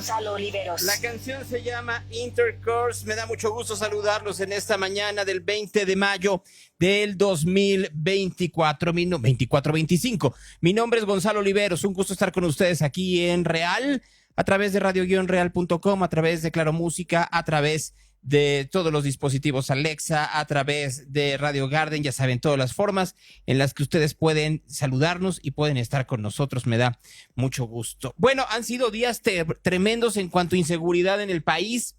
Gonzalo Oliveros. La canción se llama Intercourse. Me da mucho gusto saludarlos en esta mañana del 20 de mayo del 2024, 25. Mi nombre es Gonzalo Oliveros. Un gusto estar con ustedes aquí en Real, a través de radio-real.com, a través de Claro Música, a través de todos los dispositivos Alexa, a través de Radio Garden, ya saben, todas las formas en las que ustedes pueden saludarnos y pueden estar con nosotros. Me da mucho gusto. Bueno, han sido días tremendos en cuanto a inseguridad en el país.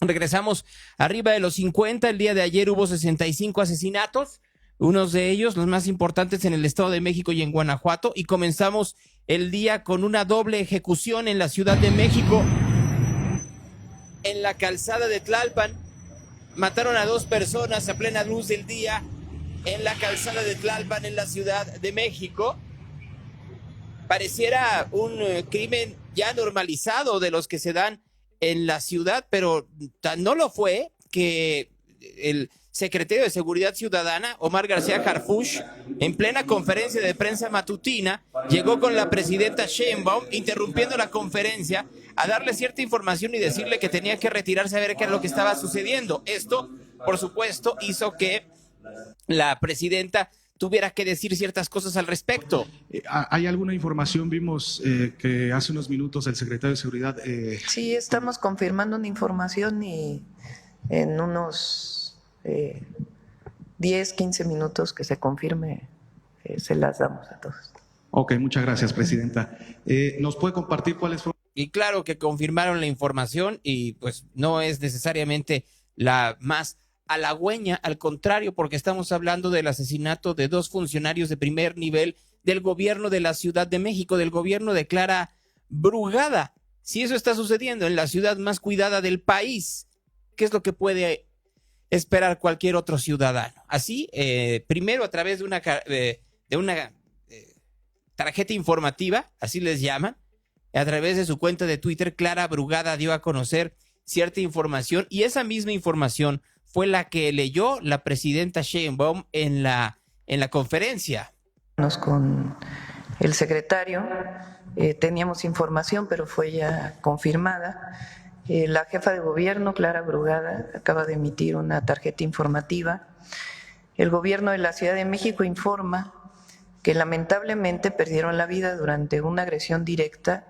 Regresamos arriba de los 50. El día de ayer hubo 65 asesinatos, unos de ellos los más importantes en el Estado de México y en Guanajuato, y comenzamos el día con una doble ejecución en la Ciudad de México. En la calzada de Tlalpan mataron a 2 personas a plena luz del día en la calzada de Tlalpan en la Ciudad de México. Pareciera un crimen ya normalizado de los que se dan en la ciudad, pero no lo fue que el secretario de Seguridad Ciudadana, Omar García Harfuch, en plena conferencia de prensa matutina, llegó con la presidenta Sheinbaum, interrumpiendo la conferencia, a darle cierta información y decirle que tenía que retirarse a ver qué era lo que estaba sucediendo. Esto, por supuesto, hizo que la presidenta tuviera que decir ciertas cosas al respecto. ¿Hay alguna información? Vimos que hace unos minutos el secretario de Seguridad... Sí, estamos confirmando una información y en unos 10, 15 minutos que se confirme, se las damos a todos. Ok, muchas gracias, presidenta. ¿Nos puede compartir cuáles fueron? Y claro que confirmaron la información y pues no es necesariamente la más halagüeña, al contrario, porque estamos hablando del asesinato de 2 funcionarios de primer nivel del gobierno de la Ciudad de México, del gobierno de Clara Brugada. Si eso está sucediendo en la ciudad más cuidada del país, ¿qué es lo que puede esperar cualquier otro ciudadano? Así, primero a través de una tarjeta informativa, así les llaman, a través de su cuenta de Twitter, Clara Brugada dio a conocer cierta información y esa misma información fue la que leyó la presidenta Sheinbaum en la conferencia. Con el secretario teníamos información, pero fue ya confirmada. La jefa de gobierno, Clara Brugada, acaba de emitir una tarjeta informativa. El gobierno de la Ciudad de México informa que lamentablemente perdieron la vida durante una agresión directa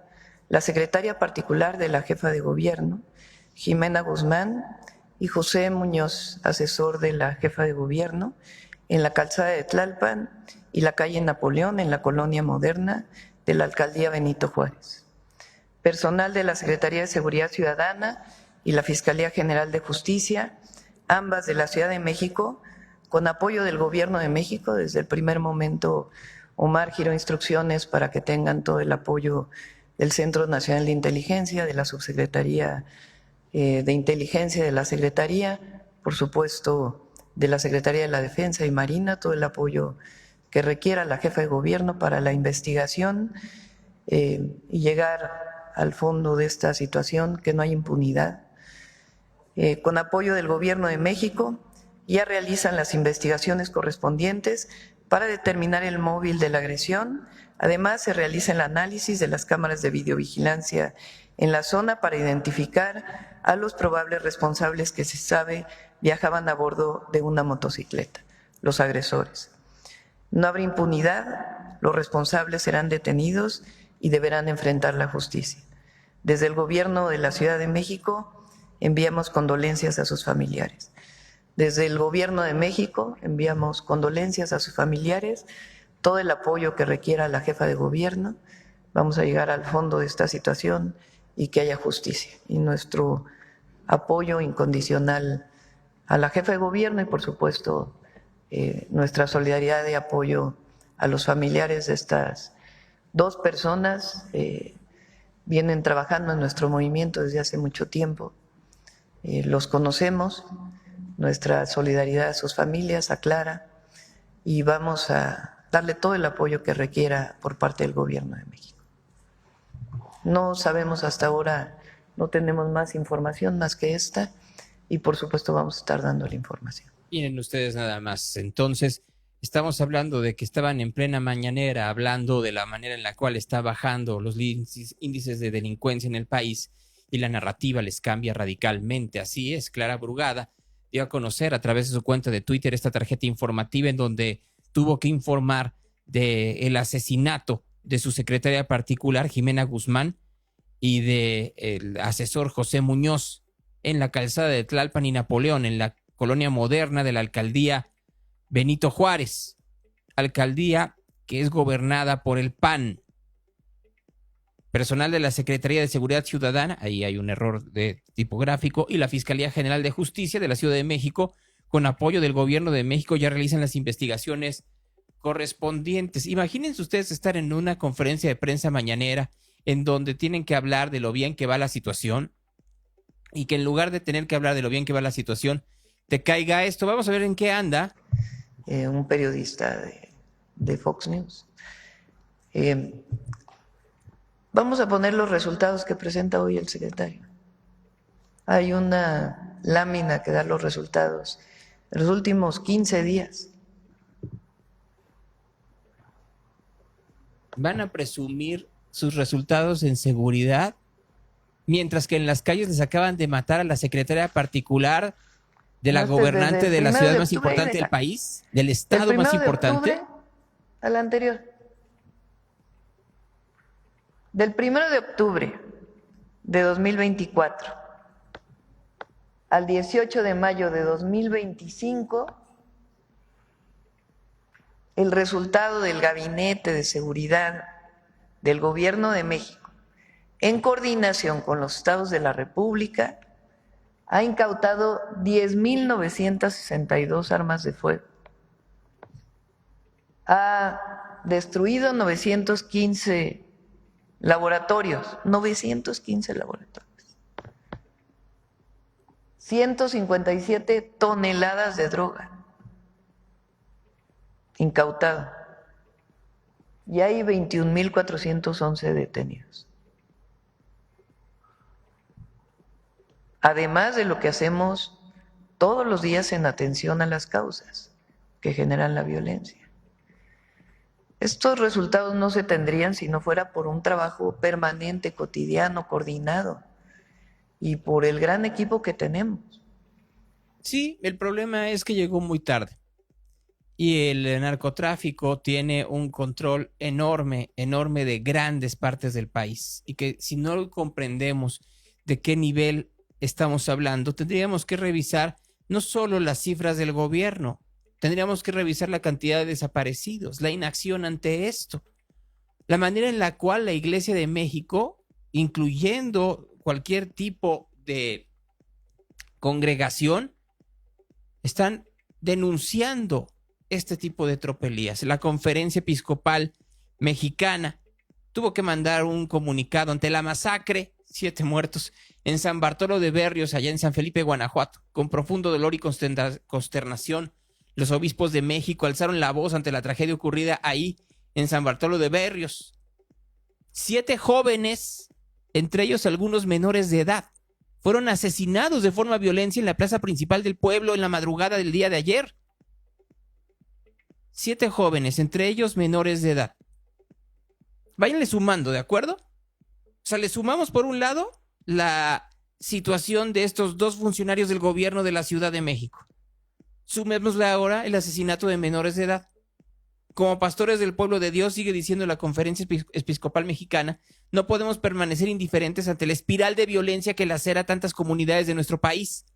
la secretaria particular de la jefa de gobierno, Jimena Guzmán, y José Muñoz, asesor de la jefa de gobierno, en la calzada de Tlalpan y la calle Napoleón, en la colonia moderna de la alcaldía Benito Juárez. Personal de la Secretaría de Seguridad Ciudadana y la Fiscalía General de Justicia, ambas de la Ciudad de México, con apoyo del Gobierno de México. Desde el primer momento, Omar giró instrucciones para que tengan todo el apoyo del Centro Nacional de Inteligencia, de la Subsecretaría de Inteligencia de la Secretaría, por supuesto de la Secretaría de la Defensa y Marina, todo el apoyo que requiera la jefa de gobierno para la investigación y llegar al fondo de esta situación, que no hay impunidad. Con apoyo del Gobierno de México, ya realizan las investigaciones correspondientes para determinar el móvil de la agresión. Además, se realiza el análisis de las cámaras de videovigilancia en la zona para identificar a los probables responsables que se sabe viajaban a bordo de una motocicleta, los agresores. No habrá impunidad, los responsables serán detenidos y deberán enfrentar la justicia. Desde el Gobierno de la Ciudad de México enviamos condolencias a sus familiares. Desde el Gobierno de México enviamos condolencias a sus familiares, todo el apoyo que requiera la jefa de gobierno. Vamos a llegar al fondo de esta situación y que haya justicia. Y nuestro apoyo incondicional a la jefa de gobierno y, por supuesto, nuestra solidaridad de apoyo a los familiares de estas 2 personas. Vienen trabajando en nuestro movimiento desde hace mucho tiempo. Los conocemos, nuestra solidaridad a sus familias, a Clara, y vamos a darle todo el apoyo que requiera por parte del Gobierno de México. No sabemos hasta ahora, no tenemos más información más que esta, y por supuesto vamos a estar dando la información. Miren ustedes nada más, entonces, Estamos hablando de que estaban en plena mañanera hablando de la manera en la cual está bajando los índices de delincuencia en el país y la narrativa les cambia radicalmente. Así es, Clara Brugada dio a conocer a través de su cuenta de Twitter esta tarjeta informativa en donde tuvo que informar del asesinato de su secretaria particular, Jimena Guzmán, y del asesor José Muñoz en la calzada de Tlalpan y Napoleón, en la colonia moderna de la alcaldía Benito Juárez, alcaldía que es gobernada por el PAN. Personal de la Secretaría de Seguridad Ciudadana, ahí hay un error de tipográfico, y la Fiscalía General de Justicia de la Ciudad de México, con apoyo del Gobierno de México, ya realizan las investigaciones correspondientes. Imagínense ustedes estar en una conferencia de prensa mañanera en donde tienen que hablar de lo bien que va la situación y que en lugar de tener que hablar de lo bien que va la situación, te caiga esto. Vamos a ver en qué anda. Un periodista de Fox News. Vamos a poner los resultados que presenta hoy el secretario. Hay una lámina que da los resultados de los últimos 15 días. Van a presumir sus resultados en seguridad, mientras que en las calles les acaban de matar a la secretaria particular de la gobernante de la ciudad más importante del país, del estado más importante. Del 1 de octubre al anterior. Del 1 de octubre de 2024 al 18 de mayo de 2025, el resultado del Gabinete de Seguridad del Gobierno de México, en coordinación con los estados de la República, ha incautado 10,962 armas de fuego, ha destruido 915 laboratorios, 157 toneladas de droga incautado, y hay 21,411 detenidos. Además de lo que hacemos todos los días en atención a las causas que generan la violencia. Estos resultados no se tendrían si no fuera por un trabajo permanente, cotidiano, coordinado, y por el gran equipo que tenemos. Sí, el problema es que llegó muy tarde. Y el narcotráfico tiene un control enorme, enorme de grandes partes del país. Y que si no comprendemos de qué nivel estamos hablando, tendríamos que revisar no solo las cifras del gobierno, tendríamos que revisar la cantidad de desaparecidos, la inacción ante esto, la manera en la cual la Iglesia de México, incluyendo cualquier tipo de congregación, están denunciando este tipo de tropelías. La Conferencia Episcopal Mexicana tuvo que mandar un comunicado ante la masacre, 7 muertos, en San Bartolo de Berrios, allá en San Felipe, Guanajuato. Con profundo dolor y consternación, los obispos de México alzaron la voz ante la tragedia ocurrida ahí, en San Bartolo de Berrios. 7 jóvenes, entre ellos algunos menores de edad, fueron asesinados de forma violenta en la plaza principal del pueblo en la madrugada del día de ayer. 7 jóvenes, entre ellos menores de edad. Váyanle sumando, ¿de acuerdo? O sea, le sumamos por un lado la situación de estos 2 funcionarios del gobierno de la Ciudad de México. Sumémosle ahora el asesinato de menores de edad. Como pastores del pueblo de Dios, sigue diciendo la Conferencia Episcopal Mexicana, no podemos permanecer indiferentes ante la espiral de violencia que lacera tantas comunidades de nuestro país.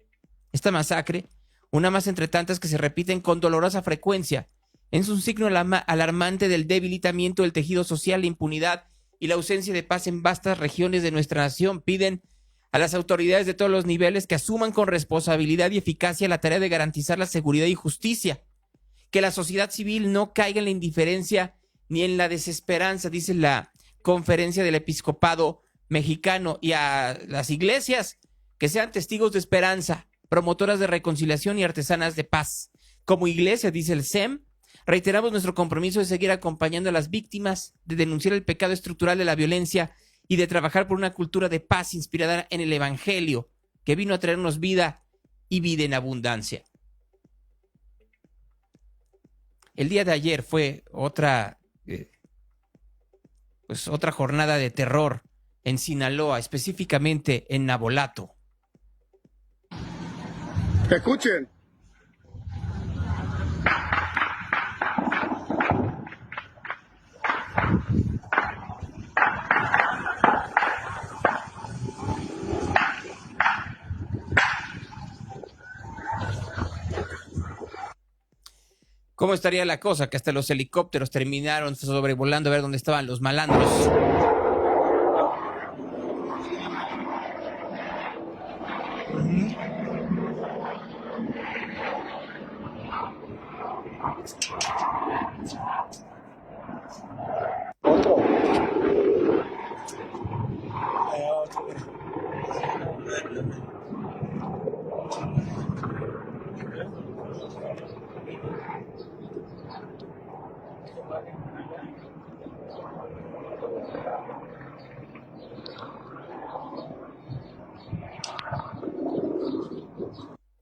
Esta masacre, una más entre tantas que se repiten con dolorosa frecuencia, es un signo alarmante del debilitamiento del tejido social, la impunidad y la ausencia de paz en vastas regiones de nuestra nación. Piden a las autoridades de todos los niveles que asuman con responsabilidad y eficacia la tarea de garantizar la seguridad y justicia. Que la sociedad civil no caiga en la indiferencia ni en la desesperanza, dice la Conferencia del Episcopado Mexicano, y a las iglesias que sean testigos de esperanza, promotoras de reconciliación y artesanas de paz. Como iglesia, dice el SEM, reiteramos nuestro compromiso de seguir acompañando a las víctimas, de denunciar el pecado estructural de la violencia y de trabajar por una cultura de paz inspirada en el Evangelio, que vino a traernos vida y vida en abundancia. El día de ayer fue otra jornada de terror en Sinaloa, específicamente en Navolato. Escuchen. ¿Cómo estaría la cosa? Que hasta los helicópteros terminaron sobrevolando a ver dónde estaban los malandros.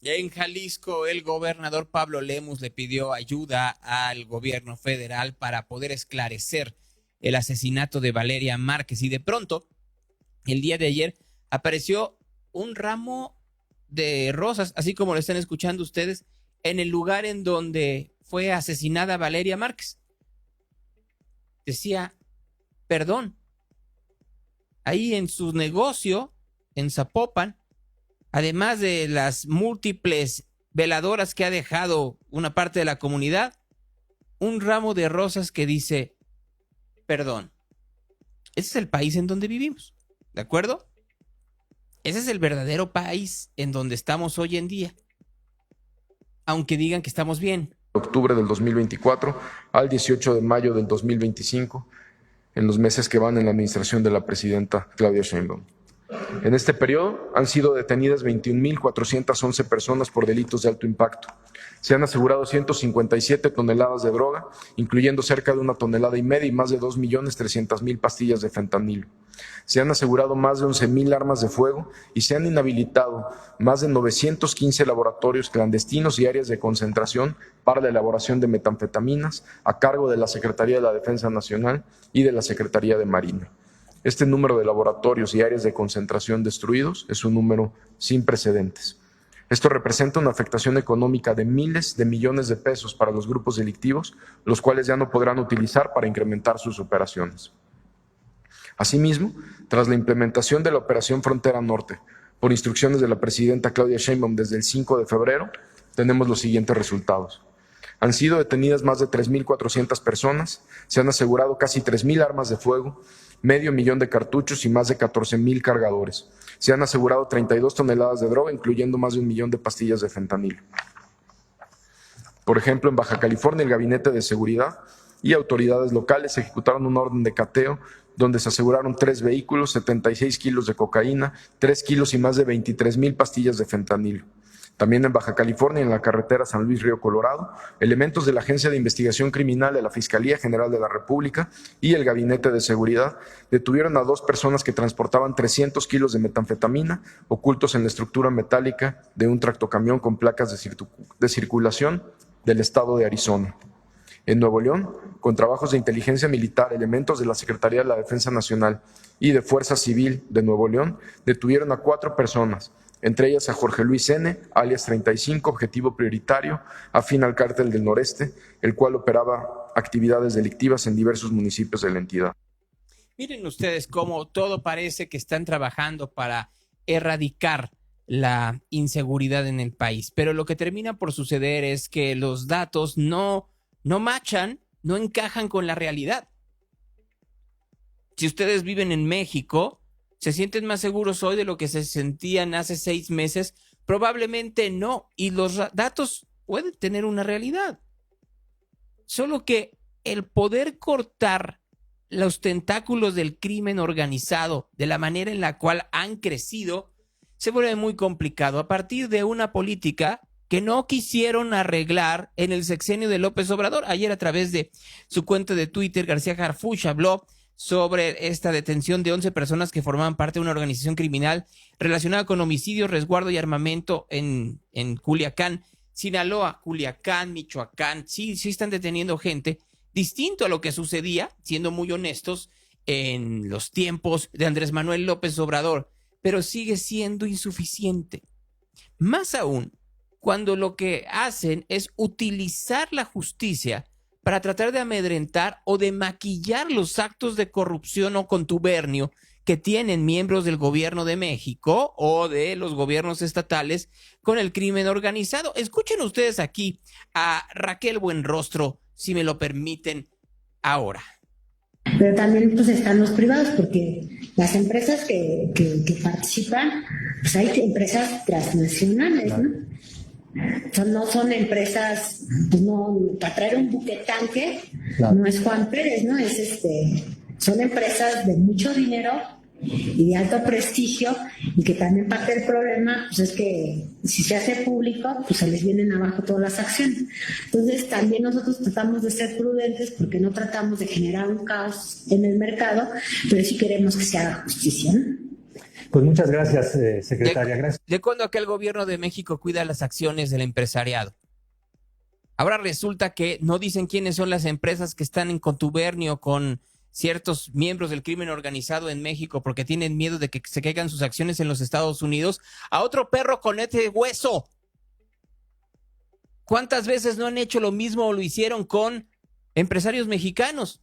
En Jalisco, el gobernador Pablo Lemus le pidió ayuda al gobierno federal para poder esclarecer el asesinato de Valeria Márquez. Y de pronto, el día de ayer, apareció un ramo de rosas, así como lo están escuchando ustedes, en el lugar en donde fue asesinada Valeria Márquez. Decía, perdón. Ahí en su negocio, en Zapopan, además de las múltiples veladoras que ha dejado una parte de la comunidad, un ramo de rosas que dice, perdón. Ese es el país en donde vivimos, ¿de acuerdo? Ese es el verdadero país en donde estamos hoy en día, aunque digan que estamos bien. Octubre del 2024 al 18 de mayo del 2025, en los meses que van en la administración de la presidenta Claudia Sheinbaum. En este periodo han sido detenidas 21.411 personas por delitos de alto impacto. Se han asegurado 157 toneladas de droga, incluyendo cerca de 1,5 toneladas y más de 2.300.000 pastillas de fentanilo. Se han asegurado más de 11.000 armas de fuego y se han inhabilitado más de 915 laboratorios clandestinos y áreas de concentración para la elaboración de metanfetaminas a cargo de la Secretaría de la Defensa Nacional y de la Secretaría de Marina. Este número de laboratorios y áreas de concentración destruidos es un número sin precedentes. Esto representa una afectación económica de miles de millones de pesos para los grupos delictivos, los cuales ya no podrán utilizar para incrementar sus operaciones. Asimismo, tras la implementación de la Operación Frontera Norte, por instrucciones de la presidenta Claudia Sheinbaum desde el 5 de febrero, tenemos los siguientes resultados. Han sido detenidas más de 3.400 personas, se han asegurado casi 3.000 armas de fuego, 500,000 de cartuchos y más de 14,000 cargadores. Se han asegurado 32 toneladas de droga, incluyendo más de 1 millón de pastillas de fentanilo. Por ejemplo, en Baja California, el Gabinete de Seguridad y autoridades locales ejecutaron una orden de cateo donde se aseguraron 3 vehículos, 76 kilos de cocaína, 3 kilos y más de 23,000 pastillas de fentanilo. También en Baja California, en la carretera San Luis Río Colorado, elementos de la Agencia de Investigación Criminal de la Fiscalía General de la República y el Gabinete de Seguridad detuvieron a 2 personas que transportaban 300 kilos de metanfetamina ocultos en la estructura metálica de un tractocamión con placas de circulación del estado de Arizona. En Nuevo León, con trabajos de inteligencia militar, elementos de la Secretaría de la Defensa Nacional y de Fuerza Civil de Nuevo León detuvieron a 4 personas, entre ellas a Jorge Luis N., alias 35, objetivo prioritario, afín al Cártel del Noreste, el cual operaba actividades delictivas en diversos municipios de la entidad. Miren ustedes cómo todo parece que están trabajando para erradicar la inseguridad en el país, pero lo que termina por suceder es que los datos no machan, no encajan con la realidad. Si ustedes viven en México, ¿se sienten más seguros hoy de lo que se sentían hace 6 meses? Probablemente no, y los datos pueden tener una realidad. Solo que el poder cortar los tentáculos del crimen organizado de la manera en la cual han crecido se vuelve muy complicado a partir de una política que no quisieron arreglar en el sexenio de López Obrador. Ayer, a través de su cuenta de Twitter, García Harfuch habló sobre esta detención de 11 personas que formaban parte de una organización criminal relacionada con homicidios, resguardo y armamento en Culiacán. Sinaloa, Culiacán, Michoacán, sí están deteniendo gente, distinto a lo que sucedía, siendo muy honestos, en los tiempos de Andrés Manuel López Obrador, pero sigue siendo insuficiente. Más aún, cuando lo que hacen es utilizar la justicia para tratar de amedrentar o de maquillar los actos de corrupción o contubernio que tienen miembros del gobierno de México o de los gobiernos estatales con el crimen organizado. Escuchen ustedes aquí a Raquel Buenrostro, si me lo permiten, ahora. Pero también pues están los privados, porque las empresas que participan, pues hay empresas transnacionales, ¿no? No son empresas, pues no, para traer un buque tanque, claro, no es Juan Pérez, ¿no? Son empresas de mucho dinero y de alto prestigio, y que también parte del problema pues es que si se hace público pues se les vienen abajo todas las acciones. Entonces también nosotros tratamos de ser prudentes, porque no tratamos de generar un caos en el mercado, pero sí queremos que se haga justicia, ¿no? Pues muchas gracias, secretaria. Gracias. ¿De cuándo acá el gobierno de México cuida las acciones del empresariado? Ahora resulta que no dicen quiénes son las empresas que están en contubernio con ciertos miembros del crimen organizado en México porque tienen miedo de que se caigan sus acciones en los Estados Unidos. A otro perro con este hueso. ¿Cuántas veces no han hecho lo mismo o lo hicieron con empresarios mexicanos?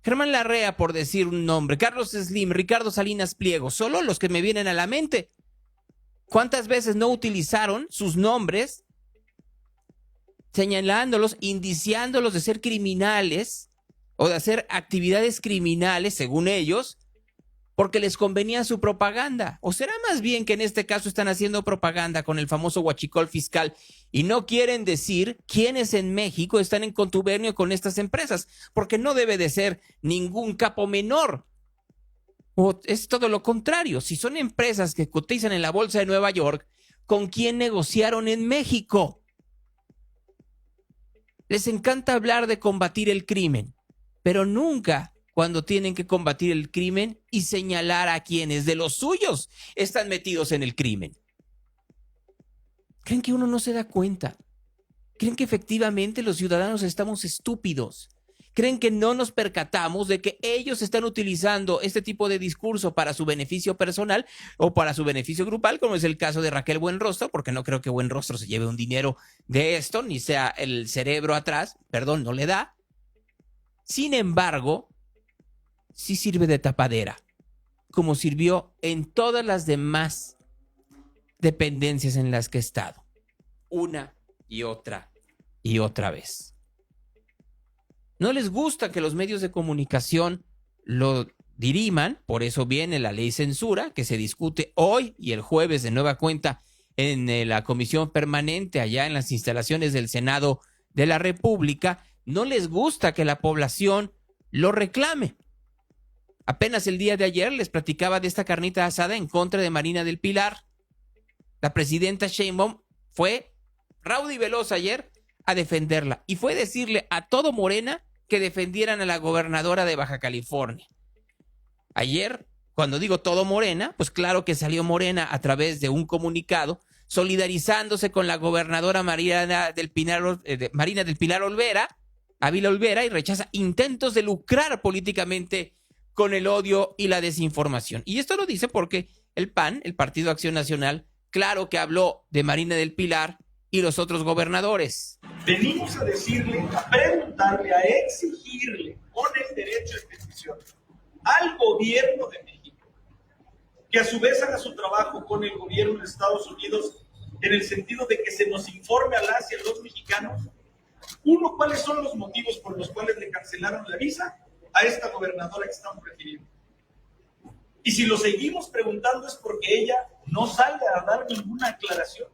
Germán Larrea, por decir un nombre, Carlos Slim, Ricardo Salinas Pliego, solo los que me vienen a la mente. ¿Cuántas veces no utilizaron sus nombres señalándolos, indiciándolos de ser criminales o de hacer actividades criminales, según ellos, porque les convenía su propaganda? ¿O será más bien que en este caso están haciendo propaganda con el famoso huachicol fiscal y no quieren decir quiénes en México están en contubernio con estas empresas? Porque no debe de ser ningún capo menor. O es todo lo contrario. Si son empresas que cotizan en la bolsa de Nueva York, ¿con quién negociaron en México? Les encanta hablar de combatir el crimen, pero nunca cuando tienen que combatir el crimen y señalar a quienes de los suyos están metidos en el crimen. ¿Creen que uno no se da cuenta? ¿Creen que efectivamente los ciudadanos estamos estúpidos? ¿Creen que no nos percatamos de que ellos están utilizando este tipo de discurso para su beneficio personal o para su beneficio grupal, como es el caso de Raquel Buenrostro? Porque no creo que Buenrostro se lleve un dinero de esto, ni sea el cerebro atrás, perdón, no le da. Sin embargo, sí sirve de tapadera, como sirvió en todas las demás dependencias en las que he estado, una y otra vez. No les gusta que los medios de comunicación lo diriman, por eso viene la ley censura, que se discute hoy y el jueves de nueva cuenta en la comisión permanente allá en las instalaciones del Senado de la República. No les gusta que la población lo reclame. Apenas el día de ayer les platicaba de esta carnita asada en contra de Marina del Pilar. La presidenta Sheinbaum fue rauda y veloz ayer a defenderla y fue decirle a todo Morena que defendieran a la gobernadora de Baja California. Ayer, cuando digo todo Morena, pues claro que salió Morena a través de un comunicado solidarizándose con la gobernadora Marina del Pilar Ávila Olvera, y rechaza intentos de lucrar políticamente con el odio y la desinformación. Y esto lo dice porque el PAN, el Partido Acción Nacional, claro que habló de Marina del Pilar y los otros gobernadores. Venimos a decirle, a preguntarle, a exigirle con el derecho de petición al gobierno de México que a su vez haga su trabajo con el gobierno de Estados Unidos en el sentido de que se nos informe a las y a los mexicanos, uno, cuáles son los motivos por los cuales le cancelaron la visa a esta gobernadora que estamos refiriendo. Y si lo seguimos preguntando es porque ella no sale a dar ninguna aclaración.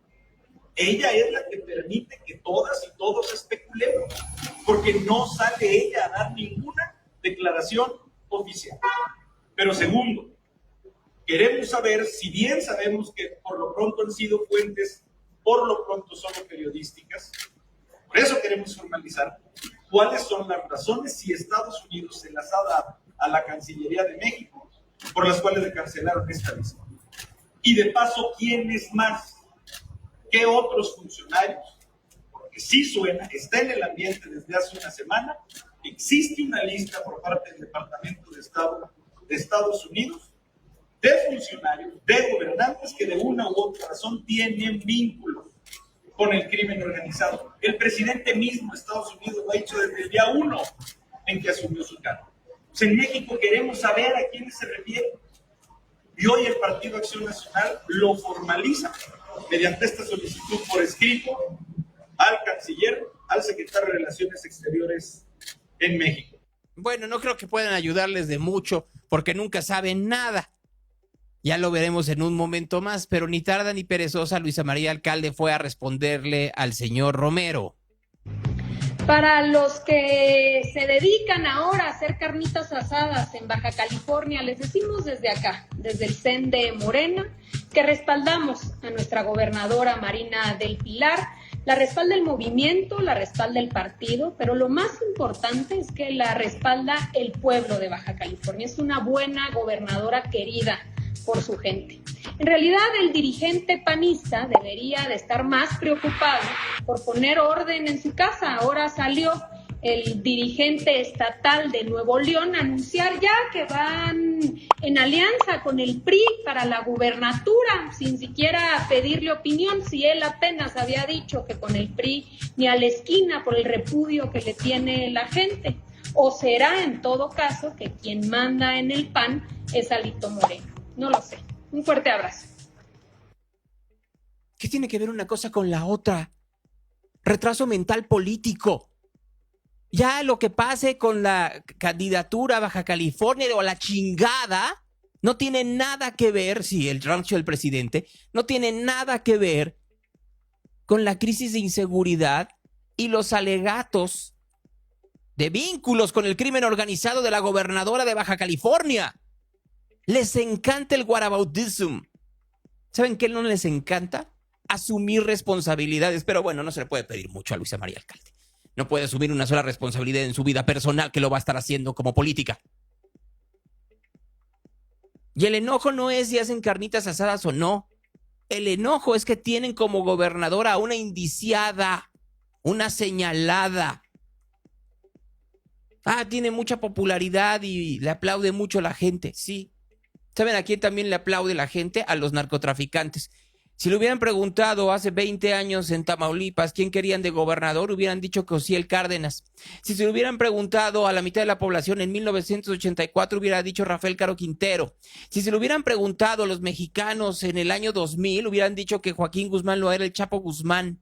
Ella es la que permite que todas y todos especulemos, porque no sale ella a dar ninguna declaración oficial. Pero segundo, queremos saber, si bien sabemos que por lo pronto han sido fuentes, por lo pronto solo periodísticas, por eso queremos formalizar cuáles son las razones, si Estados Unidos se las ha dado a la Cancillería de México, por las cuales le cancelaron esta visa. Y de paso, ¿quiénes más ¿Qué otros funcionarios? Porque sí suena, está en el ambiente desde hace una semana, existe una lista por parte del Departamento de Estado de Estados Unidos de funcionarios, de gobernantes que de una u otra razón tienen vínculos con el crimen organizado. El presidente mismo de Estados Unidos lo ha dicho desde el día 1 en que asumió su cargo. Pues en México queremos saber a quiénes se refiere. Y hoy el Partido Acción Nacional lo formaliza mediante esta solicitud por escrito al canciller, al secretario de Relaciones Exteriores en México. Bueno, no creo que puedan ayudarles de mucho porque nunca saben nada. Ya lo veremos en un momento más, pero ni tarda ni perezosa, Luisa María Alcalde fue a responderle al señor Romero. Para los que se dedican ahora a hacer carnitas asadas en Baja California, les decimos desde acá, desde el CEN de Morena, que respaldamos a nuestra gobernadora Marina del Pilar. La respalda el movimiento, la respalda el partido, pero lo más importante es que la respalda el pueblo de Baja California. Es una buena gobernadora querida por su gente. En realidad, el dirigente panista debería de estar más preocupado por poner orden en su casa. Ahora salió el dirigente estatal de Nuevo León a anunciar ya que van en alianza con el PRI para la gubernatura, sin siquiera pedirle opinión, si él apenas había dicho que con el PRI ni a la esquina por el repudio que le tiene la gente. ¿O será en todo caso que quien manda en el PAN es Alito Moreno? No lo sé. Un fuerte abrazo. ¿Qué tiene que ver una cosa con la otra? Retraso mental político. Ya lo que pase con la candidatura a Baja California o la chingada no tiene nada que ver, sí, el rancho del presidente, no tiene nada que ver con la crisis de inseguridad y los alegatos de vínculos con el crimen organizado de la gobernadora de Baja California. Les encanta el whataboutism. ¿Saben qué no les encanta? Asumir responsabilidades. Pero bueno, no se le puede pedir mucho a Luisa María Alcalde. No puede asumir una sola responsabilidad en su vida personal que lo va a estar haciendo como política. Y el enojo no es si hacen carnitas asadas o no. El enojo es que tienen como gobernadora a una indiciada, una señalada. Tiene mucha popularidad y le aplaude mucho la gente, sí. ¿Saben a quién también le aplaude la gente? A los narcotraficantes. Si le hubieran preguntado hace 20 años en Tamaulipas quién querían de gobernador, hubieran dicho que Osiel Cárdenas. Si se le hubieran preguntado a la mitad de la población en 1984, hubiera dicho Rafael Caro Quintero. Si se le hubieran preguntado a los mexicanos en el año 2000, hubieran dicho que Joaquín Guzmán lo era el Chapo Guzmán.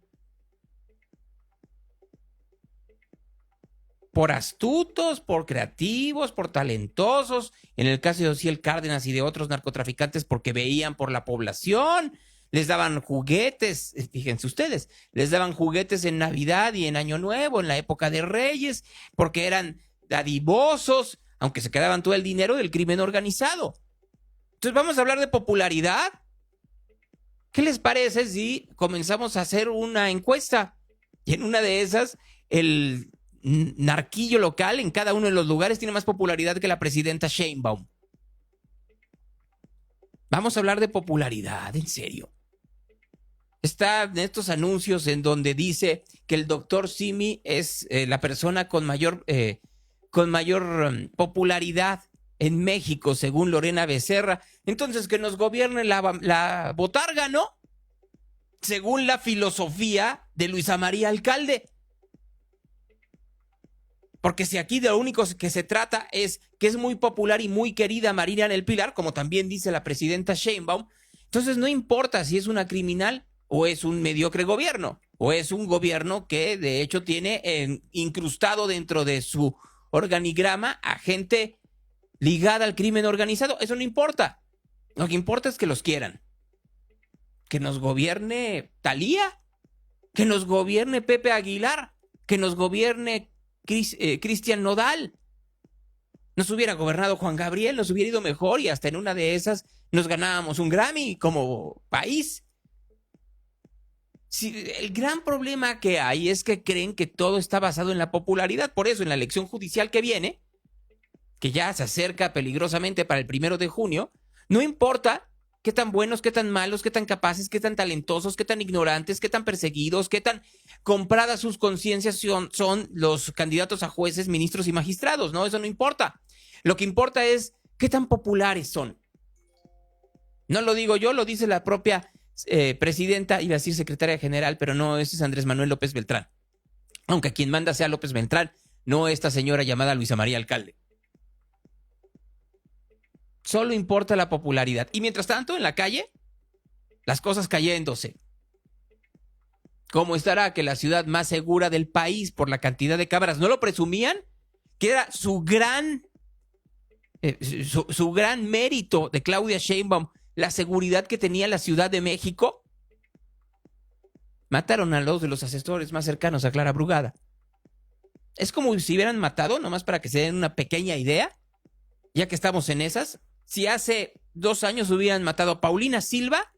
Por astutos, por creativos, por talentosos, en el caso de Osiel Cárdenas y de otros narcotraficantes porque veían por la población, les daban juguetes, fíjense ustedes, les daban juguetes en Navidad y en Año Nuevo, en la época de Reyes, porque eran dadivosos, aunque se quedaban todo el dinero del crimen organizado. Entonces vamos a hablar de popularidad. ¿Qué les parece si comenzamos a hacer una encuesta? Y en una de esas, el narquillo local en cada uno de los lugares tiene más popularidad que la presidenta Sheinbaum. Vamos a hablar de popularidad, en serio. Está en estos anuncios en donde dice que el doctor Simi es la persona con mayor popularidad en México, según Lorena Becerra. Entonces que nos gobierne la botarga, ¿no? Según la filosofía de Luisa María Alcalde. Porque si aquí de lo único que se trata es que es muy popular y muy querida Marina del Pilar, como también dice la presidenta Sheinbaum, entonces no importa si es una criminal o es un mediocre gobierno, o es un gobierno que de hecho tiene incrustado dentro de su organigrama a gente ligada al crimen organizado. Eso no importa. Lo que importa es que los quieran. Que nos gobierne Thalía, que nos gobierne Pepe Aguilar, que nos gobierne Cristian Nodal. Nos hubiera gobernado Juan Gabriel, nos hubiera ido mejor y hasta en una de esas nos ganábamos un Grammy como país. Sí, el gran problema que hay es que creen que todo está basado en la popularidad. Por eso en la elección judicial que viene, que ya se acerca peligrosamente para el 1 de junio, no importa ¿Qué tan buenos, qué tan malos, qué tan capaces, qué tan talentosos, qué tan ignorantes, qué tan perseguidos, qué tan compradas sus conciencias son los candidatos a jueces, ministros y magistrados? No, eso no importa. Lo que importa es qué tan populares son. No lo digo yo, lo dice la propia presidenta, iba a decir secretaria general, pero no, ese es Andrés Manuel López Beltrán. Aunque quien manda sea López Beltrán, no esta señora llamada Luisa María Alcalde. Solo importa la popularidad. Y mientras tanto, en la calle, las cosas cayéndose. ¿Cómo estará que la ciudad más segura del país por la cantidad de cámaras no lo presumían? Que era su gran mérito de Claudia Sheinbaum, la seguridad que tenía la Ciudad de México. Mataron a dos de los asesores más cercanos a Clara Brugada. Es como si hubieran matado, nomás para que se den una pequeña idea, ya que estamos en esas, si hace 2 años hubieran matado a Paulina Silva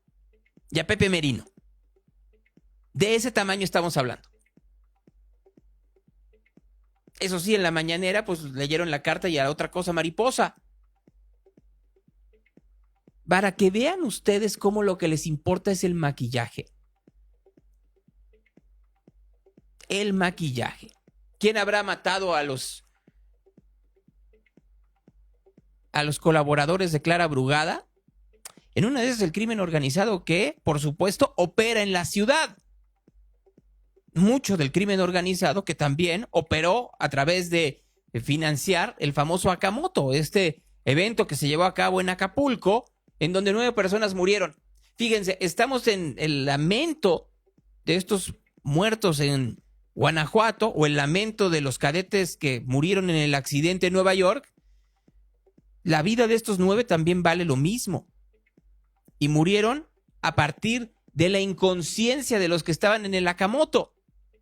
y a Pepe Merino. De ese tamaño estamos hablando. Eso sí, en la mañanera, pues leyeron la carta y a la otra cosa mariposa. Para que vean ustedes cómo lo que les importa es el maquillaje. El maquillaje. ¿Quién habrá matado a los colaboradores de Clara Brugada? En una de esas el crimen organizado que, por supuesto, opera en la ciudad. Mucho del crimen organizado que también operó a través de financiar el famoso Akamoto, este evento que se llevó a cabo en Acapulco, en donde 9 personas murieron. Fíjense, estamos en el lamento de estos muertos en Guanajuato, o el lamento de los cadetes que murieron en el accidente en Nueva York. La vida de estos 9 también vale lo mismo. Y murieron a partir de la inconsciencia de los que estaban en el Akamoto.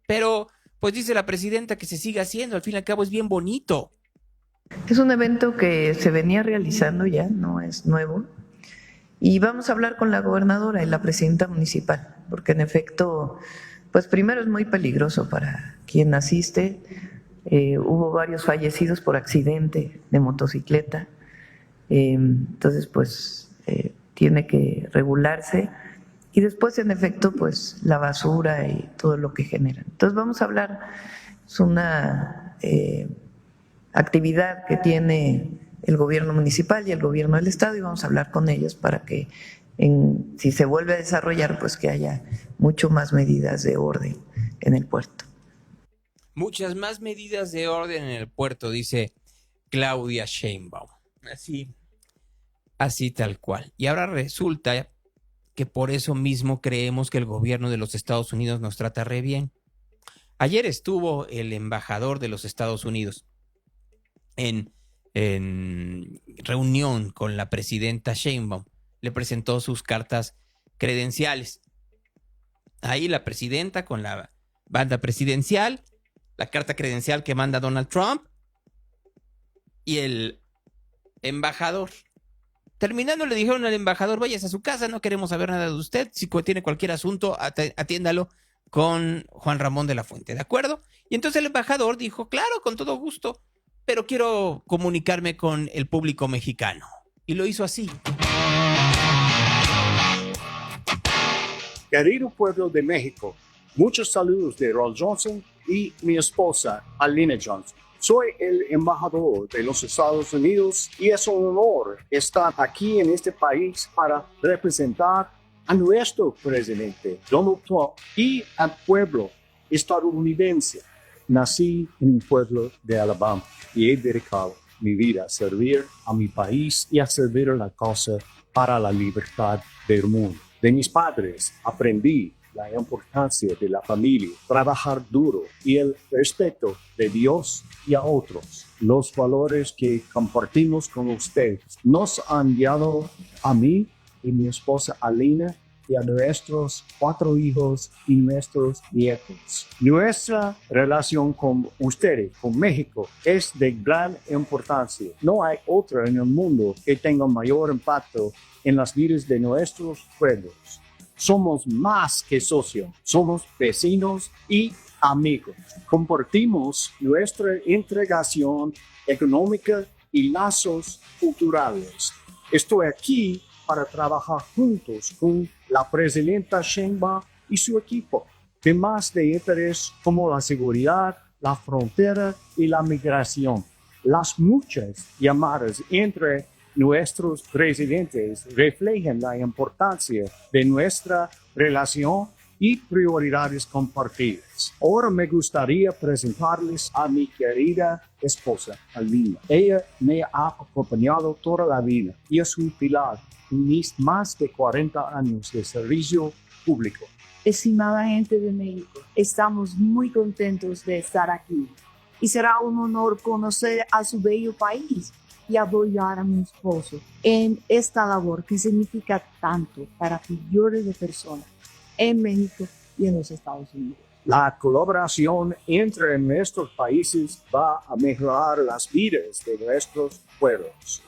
Pero, pues dice la presidenta que se sigue haciendo, al fin y al cabo es bien bonito. Es un evento que se venía realizando ya, no es nuevo. Y vamos a hablar con la gobernadora y la presidenta municipal, porque en efecto, pues primero es muy peligroso para quien asiste. Hubo varios fallecidos por accidente de motocicleta. Entonces, pues tiene que regularse. Y después, en efecto, pues la basura y todo lo que generan. Entonces vamos a hablar, es una actividad que tiene el gobierno municipal y el gobierno del estado, y vamos a hablar con ellos para que si se vuelve a desarrollar, pues que haya mucho más medidas de orden en el puerto. Muchas más medidas de orden en el puerto, dice Claudia Sheinbaum. Así tal cual. Y ahora resulta que por eso mismo creemos que el gobierno de los Estados Unidos nos trata re bien. Ayer estuvo el embajador de los Estados Unidos en reunión con la presidenta Sheinbaum. Le presentó sus cartas credenciales. Ahí la presidenta con la banda presidencial, la carta credencial que manda Donald Trump y el embajador. Terminando le dijeron al embajador, váyase a su casa, no queremos saber nada de usted, si tiene cualquier asunto, atiéndalo con Juan Ramón de la Fuente, ¿de acuerdo? Y entonces el embajador dijo, claro, con todo gusto, pero quiero comunicarme con el público mexicano. Y lo hizo así. Querido pueblo de México, muchos saludos de Ron Johnson y mi esposa, Alina Johnson. Soy el embajador de los Estados Unidos y es un honor estar aquí en este país para representar a nuestro presidente Donald Trump y al pueblo estadounidense. Nací en un pueblo de Alabama y he dedicado mi vida a servir a mi país y a servir a la causa para la libertad del mundo. De mis padres aprendí la importancia de la familia, trabajar duro y el respeto de Dios y a otros. Los valores que compartimos con ustedes nos han guiado a mí y mi esposa Alina y a nuestros 4 hijos y nuestros nietos. Nuestra relación con ustedes, con México, es de gran importancia. No hay otra en el mundo que tenga mayor impacto en las vidas de nuestros pueblos. Somos más que socios, somos vecinos y amigos. Compartimos nuestra integración económica y lazos culturales. Estoy aquí para trabajar juntos con la presidenta Sheinbaum y su equipo. Temas de interés como la seguridad, la frontera y la migración. Las muchas llamadas entre nuestros presidentes reflejan la importancia de nuestra relación y prioridades compartidas. Ahora me gustaría presentarles a mi querida esposa, Alina. Ella me ha acompañado toda la vida y es un pilar en mis más de 40 años de servicio público. Estimada gente de México, estamos muy contentos de estar aquí y será un honor conocer a su bello país y apoyar a mi esposo en esta labor que significa tanto para millones de personas en México y en los Estados Unidos. La colaboración entre nuestros países va a mejorar las vidas de nuestros pueblos.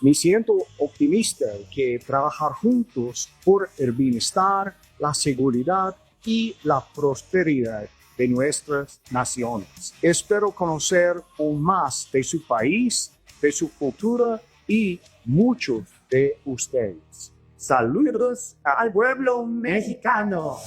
Me siento optimista que trabajar juntos por el bienestar, la seguridad y la prosperidad de nuestras naciones. Espero conocer aún más de su país, de su cultura y muchos de ustedes. Saludos al pueblo mexicano.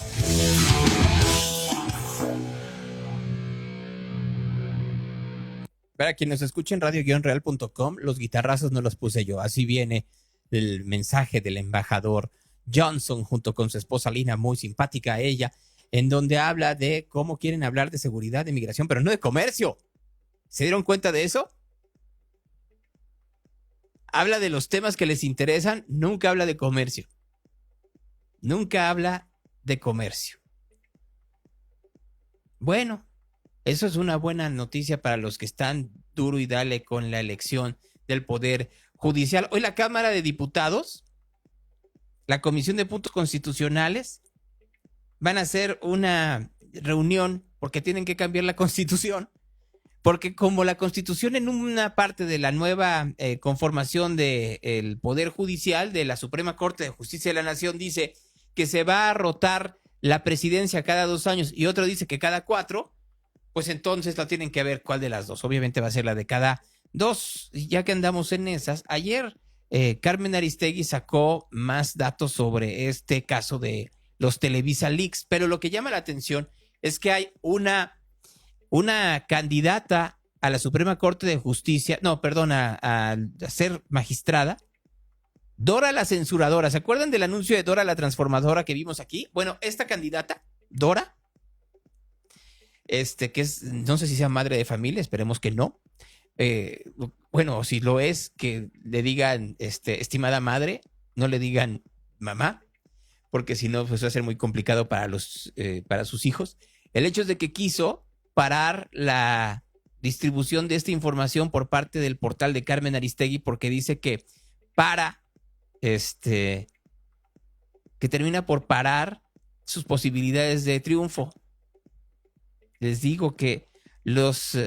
Para quien nos escuche en radio-real.com, los guitarrazos no los puse yo. Así viene el mensaje del embajador Johnson junto con su esposa Lina, muy simpática ella, en donde habla de cómo quieren hablar de seguridad, de migración, pero no de comercio. ¿Se dieron cuenta de eso? Habla de los temas que les interesan, nunca habla de comercio. Nunca habla de comercio. Bueno, eso es una buena noticia para los que están duro y dale con la elección del Poder Judicial. Hoy la Cámara de Diputados, la Comisión de Puntos Constitucionales, van a hacer una reunión porque tienen que cambiar la Constitución. Porque como la Constitución en una parte de la nueva conformación del Poder Judicial de la Suprema Corte de Justicia de la Nación dice que se va a rotar la presidencia cada 2 años y otro dice que cada 4, pues entonces la tienen que ver cuál de las dos. Obviamente va a ser la de cada 2. Y ya que andamos en esas, ayer Carmen Aristegui sacó más datos sobre este caso de los Televisa Leaks, pero lo que llama la atención es que hay una candidata a la Suprema Corte de Justicia, a ser magistrada, Dora la Censuradora. ¿Se acuerdan del anuncio de Dora la Transformadora que vimos aquí? Bueno, esta candidata, Dora, que es, no sé si sea madre de familia, esperemos que no. Bueno, si lo es, que le digan, estimada madre, no le digan mamá, porque si no, pues va a ser muy complicado para sus hijos. El hecho es de que quiso parar la distribución de esta información por parte del portal de Carmen Aristegui porque dice que que termina por parar sus posibilidades de triunfo. Les digo que los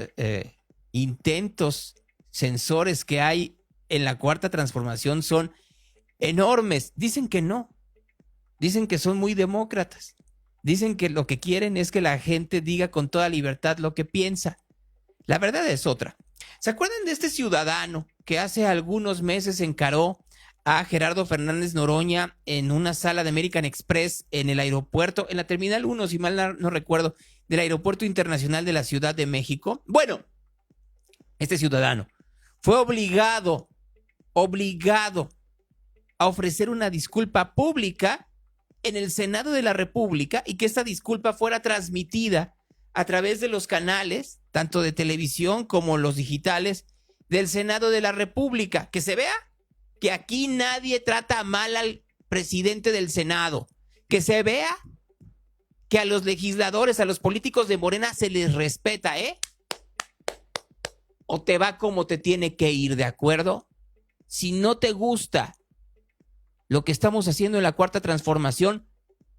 intentos censores que hay en la Cuarta Transformación son enormes. Dicen que no. Dicen que son muy demócratas. Dicen que lo que quieren es que la gente diga con toda libertad lo que piensa. La verdad es otra. ¿Se acuerdan de este ciudadano que hace algunos meses encaró a Gerardo Fernández Noroña en una sala de American Express en el aeropuerto, en la Terminal 1, si mal no recuerdo, del Aeropuerto Internacional de la Ciudad de México? Bueno, este ciudadano fue obligado a ofrecer una disculpa pública en el Senado de la República y que esta disculpa fuera transmitida a través de los canales, tanto de televisión como los digitales, del Senado de la República. Que se vea que aquí nadie trata mal al presidente del Senado. Que se vea que a los legisladores, a los políticos de Morena se les respeta, ¿eh? O te va como te tiene que ir, ¿de acuerdo? Si no te gusta lo que estamos haciendo en la Cuarta Transformación,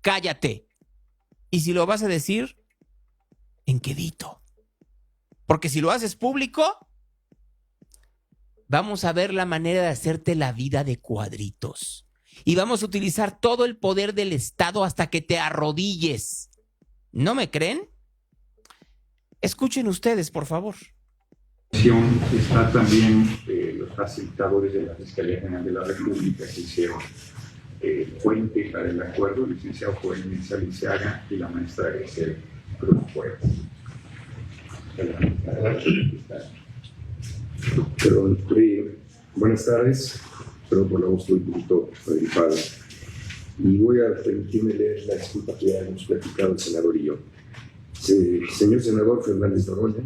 cállate. Y si lo vas a decir, en quedito. Porque si lo haces público, vamos a ver la manera de hacerte la vida de cuadritos. Y vamos a utilizar todo el poder del Estado hasta que te arrodilles. ¿No me creen? Escuchen ustedes, por favor. Está también los facilitadores de la Fiscalía General de la República se hicieron fuente para el acuerdo, el licenciado Joel Mesa Liceaga y la maestra Graciela Cruz Fuego. Perdón, buenas tardes, perdón por la voz, estoy un poquito agripado. Y voy a permitirme leer la disculpa que ya hemos platicado el senador y yo. Señor senador Fernández Noroña,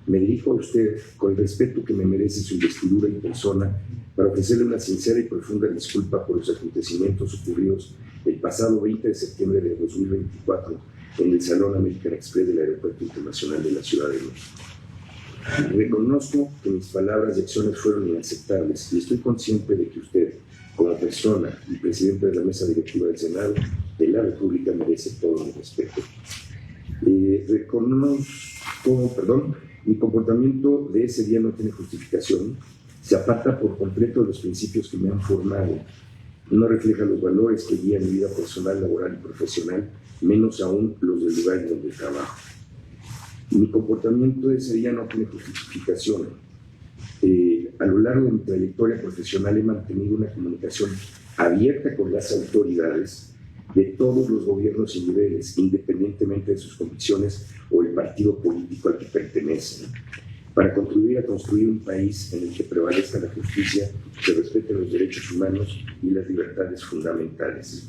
me dirijo a usted con el respeto que me merece su investidura y persona para ofrecerle una sincera y profunda disculpa por los acontecimientos ocurridos el pasado 20 de septiembre de 2024 en el Salón American Express del Aeropuerto Internacional de la Ciudad de México. Reconozco que mis palabras y acciones fueron inaceptables y estoy consciente de que usted, como persona y presidente de la mesa directiva del Senado de la República, merece todo mi respeto. Mi comportamiento de ese día no tiene justificación, se aparta por completo de los principios que me han formado, no refleja los valores que guían mi vida personal, laboral y profesional, menos aún los del lugar donde trabajo. Mi comportamiento de ese día no tiene justificación. A lo largo de mi trayectoria profesional he mantenido una comunicación abierta con las autoridades de todos los gobiernos y niveles, independientemente de sus convicciones o el partido político al que pertenecen, para contribuir a construir un país en el que prevalezca la justicia, se respeten los derechos humanos y las libertades fundamentales.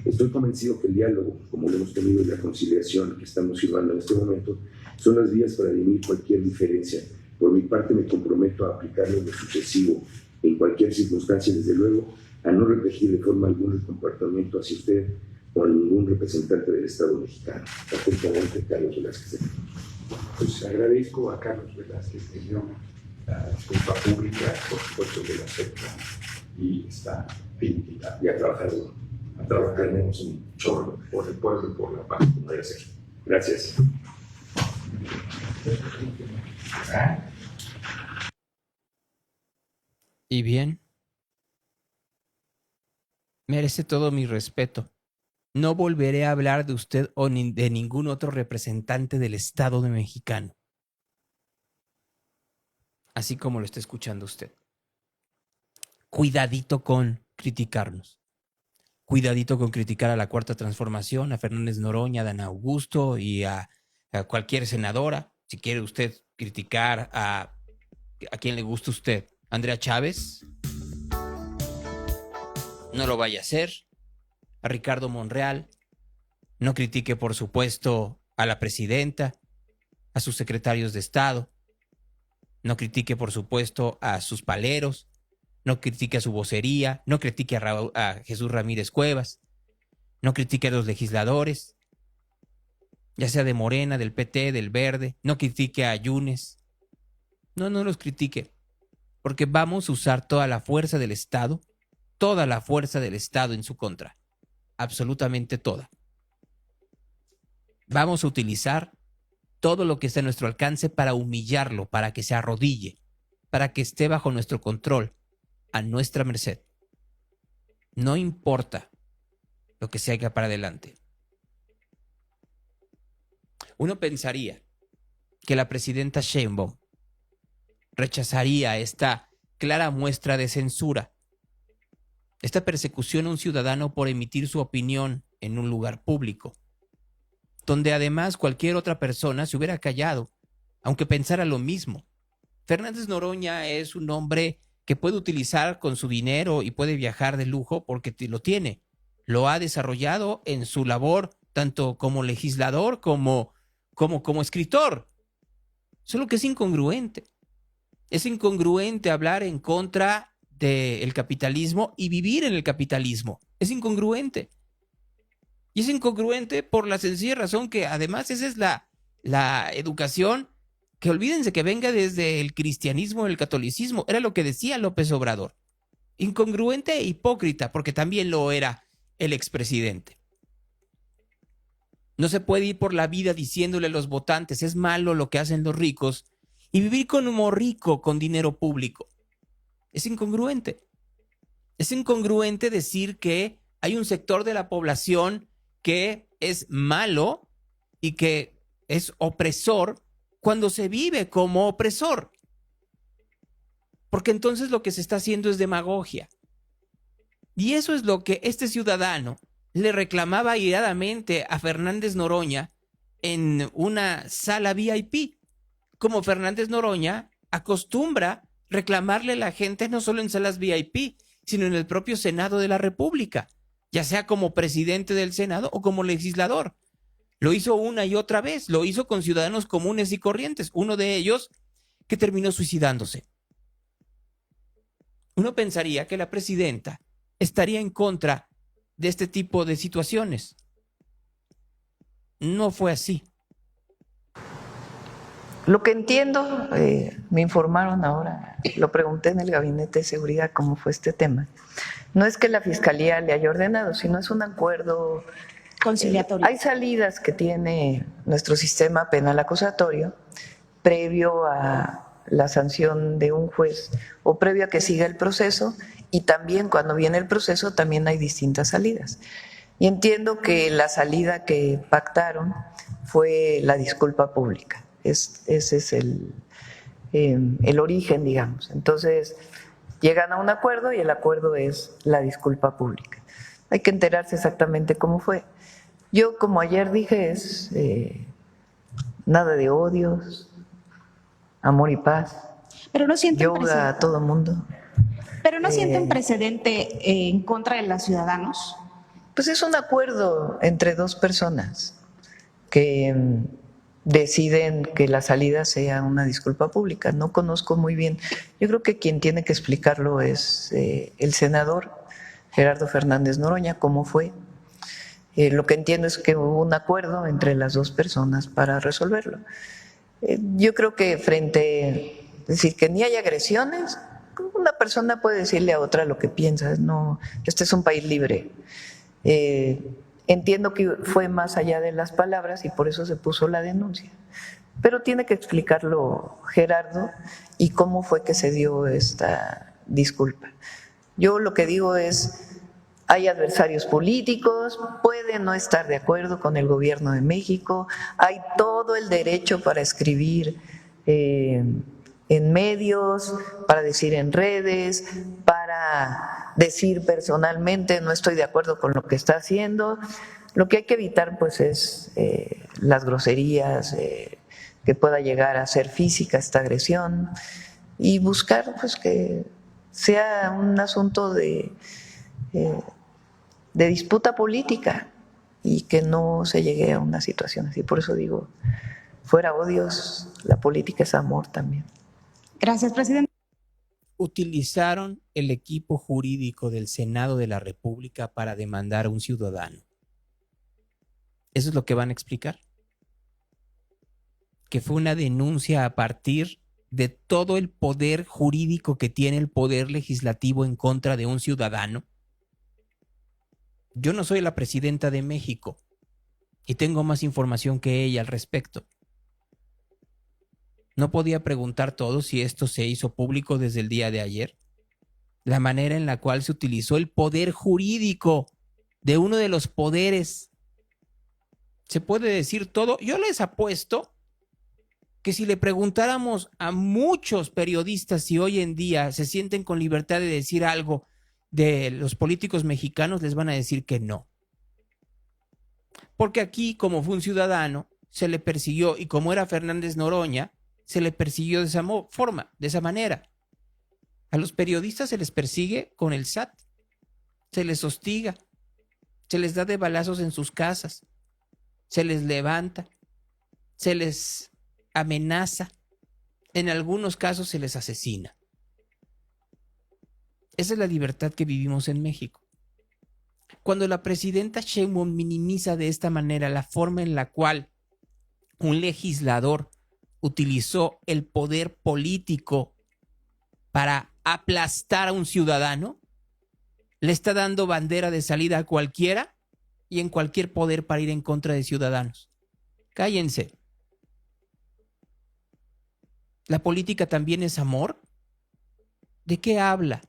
Estoy convencido que el diálogo, como lo hemos tenido, y la conciliación que estamos firmando en este momento, son las vías para dirimir cualquier diferencia. Por mi parte, me comprometo a aplicarlo en lo sucesivo, en cualquier circunstancia, desde luego, a no repetir de forma alguna el comportamiento hacia usted o a ningún representante del Estado mexicano. Atentamente, Carlos Velázquez. Pues agradezco a Carlos Velázquez que dio la disculpa pública, por supuesto que la acepta y está finiquitada. Y a trabajaremos un chorro por el pueblo y por la paz. Gracias. Y bien, merece todo mi respeto. No volveré a hablar de usted o de ningún otro representante del Estado de mexicano. Así como lo está escuchando usted. Cuidadito con criticarnos. Cuidadito con criticar a la Cuarta Transformación, a Fernández Noroña, a Dan Augusto y a cualquier senadora. Si quiere usted criticar a quien le guste a usted, Andrea Chávez, no lo vaya a hacer. A Ricardo Monreal, no critique, por supuesto, a la presidenta, a sus secretarios de Estado, no critique, por supuesto, a sus paleros, no critique a su vocería, no critique a Jesús Ramírez Cuevas, no critique a los legisladores, ya sea de Morena, del PT, del Verde, no critique a Yunes, no los critique, porque vamos a usar toda la fuerza del Estado en su contra. Absolutamente toda. Vamos a utilizar todo lo que esté a nuestro alcance para humillarlo, para que se arrodille, para que esté bajo nuestro control, a nuestra merced. No importa lo que se haga para adelante. Uno pensaría que la presidenta Sheinbaum rechazaría esta clara muestra de censura, esta persecución a un ciudadano por emitir su opinión en un lugar público, donde además cualquier otra persona se hubiera callado, aunque pensara lo mismo. Fernández Noroña es un hombre que puede utilizar con su dinero y puede viajar de lujo porque lo tiene. Lo ha desarrollado en su labor, tanto como legislador como escritor. Solo que es incongruente. Es incongruente hablar en contra del capitalismo y vivir en el capitalismo. Es incongruente. Y es incongruente por la sencilla razón que además esa es la educación que olvídense que venga desde el cristianismo, el catolicismo. Era lo que decía López Obrador. Incongruente e hipócrita, porque también lo era el expresidente. No se puede ir por la vida diciéndole a los votantes es malo lo que hacen los ricos y vivir como rico con dinero público. Es incongruente. Es incongruente decir que hay un sector de la población que es malo y que es opresor cuando se vive como opresor. porque entonces lo que se está haciendo es demagogia. Y eso es lo que este ciudadano le reclamaba airadamente a Fernández Noroña en una sala VIP. Como Fernández Noroña acostumbra reclamarle a la gente no solo en salas VIP, sino en el propio Senado de la República, ya sea como presidente del Senado o como legislador. Lo hizo una y otra vez, lo hizo con ciudadanos comunes y corrientes, uno de ellos que terminó suicidándose. Uno pensaría que la presidenta estaría en contra de este tipo de situaciones. No fue así. Lo que entiendo, me informaron ahora, lo pregunté en el Gabinete de Seguridad cómo fue este tema. No es que la Fiscalía le haya ordenado, sino es un acuerdo conciliatorio. Hay salidas que tiene nuestro sistema penal acusatorio previo a la sanción de un juez o previo a que siga el proceso, y también cuando viene el proceso también hay distintas salidas. Y entiendo que la salida que pactaron fue la disculpa pública. Ese es el origen, digamos. Entonces, llegan a un acuerdo y el acuerdo es la disculpa pública. Hay que enterarse exactamente cómo fue. Yo, como ayer dije, es nada de odios, amor y paz. Pero no sienten yoga a todo mundo. Pero no sienten precedente en contra de los ciudadanos. Pues es un acuerdo entre dos personas que deciden que la salida sea una disculpa pública. No conozco muy bien. Yo creo que quien tiene que explicarlo es el senador Gerardo Fernández Noroña, cómo fue. Lo que entiendo es que hubo un acuerdo entre las dos personas para resolverlo. Yo creo que es decir, que ni hay agresiones, una persona puede decirle a otra lo que piensa. No, este es un país libre. Entiendo que fue más allá de las palabras y por eso se puso la denuncia. Pero tiene que explicarlo Gerardo y cómo fue que se dio esta disculpa. Yo lo que digo es, hay adversarios políticos, pueden no estar de acuerdo con el gobierno de México, hay todo el derecho para escribir en medios, para decir en redes, para decir personalmente no estoy de acuerdo con lo que está haciendo. Lo que hay que evitar pues es las groserías, que pueda llegar a ser física esta agresión, y buscar pues que sea un asunto de disputa política y que no se llegue a una situación así. Por eso digo, fuera odios, la política es amor también. Gracias, presidente. Utilizaron el equipo jurídico del Senado de la República para demandar a un ciudadano. ¿Eso es lo que van a explicar? Que fue una denuncia a partir de todo el poder jurídico que tiene el poder legislativo en contra de un ciudadano. Yo no soy la presidenta de México y tengo más información que ella al respecto. No podía preguntar todo si esto se hizo público desde el día de ayer. La manera en la cual se utilizó el poder jurídico de uno de los poderes. Se puede decir todo. Yo les apuesto que si le preguntáramos a muchos periodistas si hoy en día se sienten con libertad de decir algo de los políticos mexicanos, les van a decir que no. Porque aquí, como fue un ciudadano, se le persiguió, y como era Fernández Noroña, se le persiguió de esa forma, de esa manera. A los periodistas se les persigue con el SAT, se les hostiga, se les da de balazos en sus casas, se les levanta, se les amenaza, en algunos casos se les asesina. Esa es la libertad que vivimos en México. Cuando la presidenta Sheinbaum minimiza de esta manera la forma en la cual un legislador utilizó el poder político para aplastar a un ciudadano, le está dando bandera de salida a cualquiera y en cualquier poder para ir en contra de ciudadanos. Cállense. ¿La política también es amor? ¿De qué habla?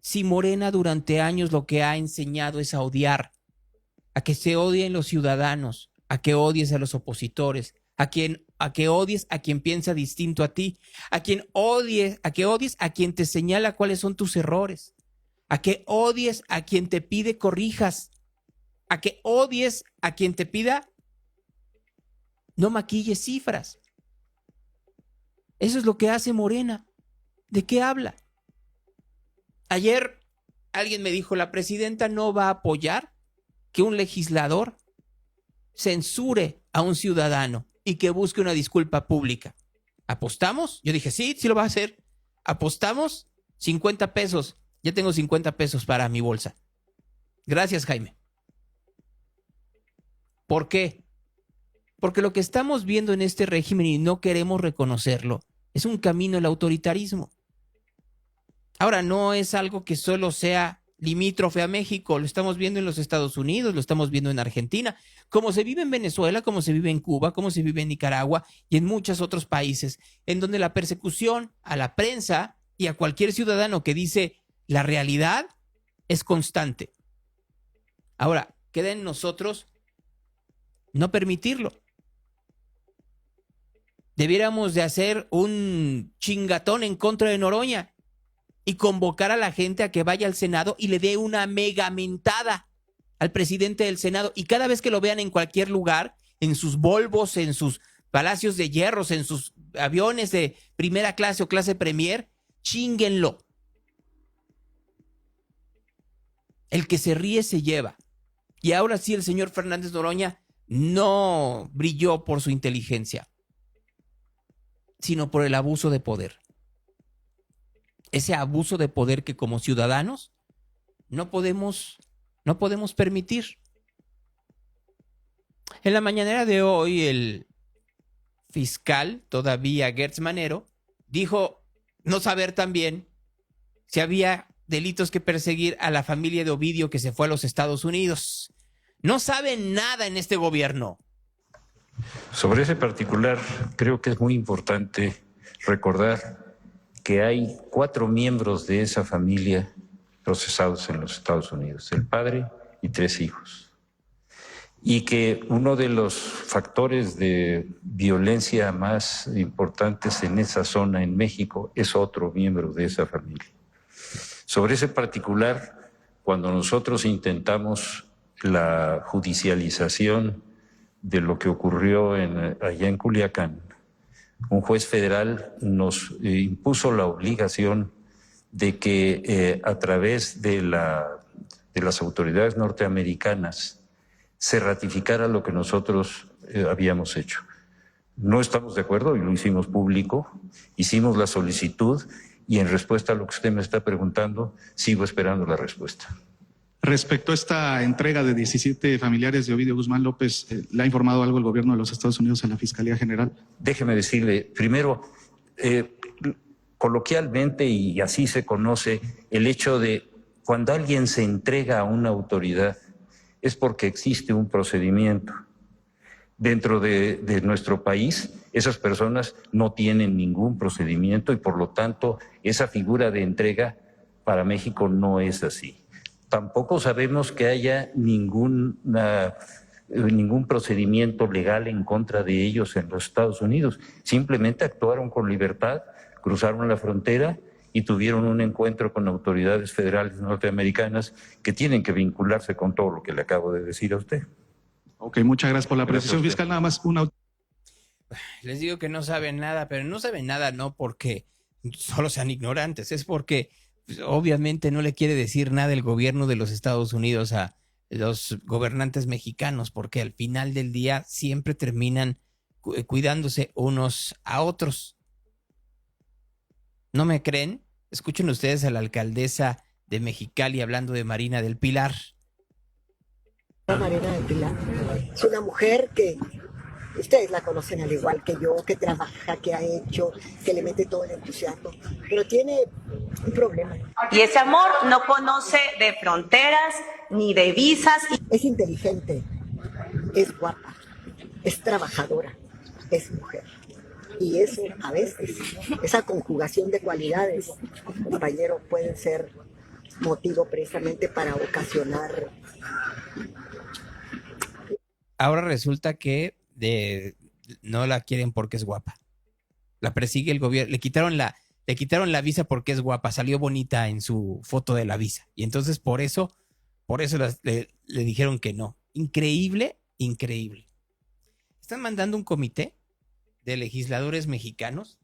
Si Morena durante años lo que ha enseñado es a odiar, a que se odien los ciudadanos, a que odies a los opositores, a quien a que odies a quien piensa distinto a ti, a que odies a quien te señala cuáles son tus errores, a que odies a quien te pide corrijas, a que odies a quien te pida no maquilles cifras. Eso es lo que hace Morena. ¿De qué habla? Ayer alguien me dijo, la presidenta no va a apoyar que un legislador censure a un ciudadano y que busque una disculpa pública. ¿Apostamos? Yo dije, sí lo va a hacer. ¿Apostamos? 50 pesos. Ya tengo 50 pesos para mi bolsa. Gracias, Jaime. ¿Por qué? Porque lo que estamos viendo en este régimen y no queremos reconocerlo es un camino al autoritarismo. Ahora, no es algo que solo sea limítrofe a México, lo estamos viendo en los Estados Unidos, lo estamos viendo en Argentina, como se vive en Venezuela, como se vive en Cuba, como se vive en Nicaragua y en muchos otros países, en donde la persecución a la prensa y a cualquier ciudadano que dice la realidad es constante. Ahora, queda en nosotros no permitirlo. Debiéramos de hacer un chingatón en contra de Noroña y convocar a la gente a que vaya al Senado y le dé una mega mentada al presidente del Senado. Y cada vez que lo vean en cualquier lugar, en sus Volvos, en sus palacios de hierros, en sus aviones de primera clase o clase premier, chínguenlo. El que se ríe se lleva. Y ahora sí, el señor Fernández Noroña no brilló por su inteligencia, sino por el abuso de poder. Ese abuso de poder que como ciudadanos no podemos permitir. En la mañanera de hoy, el fiscal, todavía Gertz Manero, dijo no saber también si había delitos que perseguir a la familia de Ovidio que se fue a los Estados Unidos. No saben nada en este gobierno. Sobre ese particular, creo que es muy importante recordar que hay 4 miembros de esa familia procesados en los Estados Unidos, el padre y 3 hijos. Y que uno de los factores de violencia más importantes en esa zona en México es otro miembro de esa familia. Sobre ese particular, cuando nosotros intentamos la judicialización de lo que ocurrió allá en Culiacán, un juez federal nos impuso la obligación de que a través de las autoridades norteamericanas se ratificara lo que nosotros habíamos hecho. No estamos de acuerdo y lo hicimos público, hicimos la solicitud y en respuesta a lo que usted me está preguntando, sigo esperando la respuesta. Respecto a esta entrega de 17 familiares de Ovidio Guzmán López, ¿le ha informado algo el gobierno de los Estados Unidos a la Fiscalía General? Déjeme decirle, primero, coloquialmente, y así se conoce, el hecho de cuando alguien se entrega a una autoridad es porque existe un procedimiento. Dentro de nuestro país, esas personas no tienen ningún procedimiento y por lo tanto esa figura de entrega para México no es así. Tampoco sabemos que haya ningún procedimiento legal en contra de ellos en los Estados Unidos. Simplemente actuaron con libertad, cruzaron la frontera y tuvieron un encuentro con autoridades federales norteamericanas que tienen que vincularse con todo lo que le acabo de decir a usted. Ok, muchas gracias por la precisión, fiscal. Nada más una... Les digo que no saben nada, pero no saben nada no porque solo sean ignorantes, es porque obviamente no le quiere decir nada el gobierno de los Estados Unidos a los gobernantes mexicanos, porque al final del día siempre terminan cuidándose unos a otros. ¿No me creen? Escuchen ustedes a la alcaldesa de Mexicali hablando de Marina del Pilar. Marina del Pilar es una mujer que ustedes la conocen al igual que yo, que trabaja, que ha hecho, que le mete todo el entusiasmo, pero tiene un problema. Y ese amor no conoce de fronteras ni de visas. Es inteligente, es guapa, es trabajadora, es mujer. Y eso, a veces, esa conjugación de cualidades, compañero, puede ser motivo precisamente para ocasionar. Ahora resulta que de no la quieren porque es guapa. La persigue el gobierno, le quitaron la visa porque es guapa, salió bonita en su foto de la visa. Y entonces por eso le dijeron que no. Increíble. Están mandando un comité de legisladores mexicanos,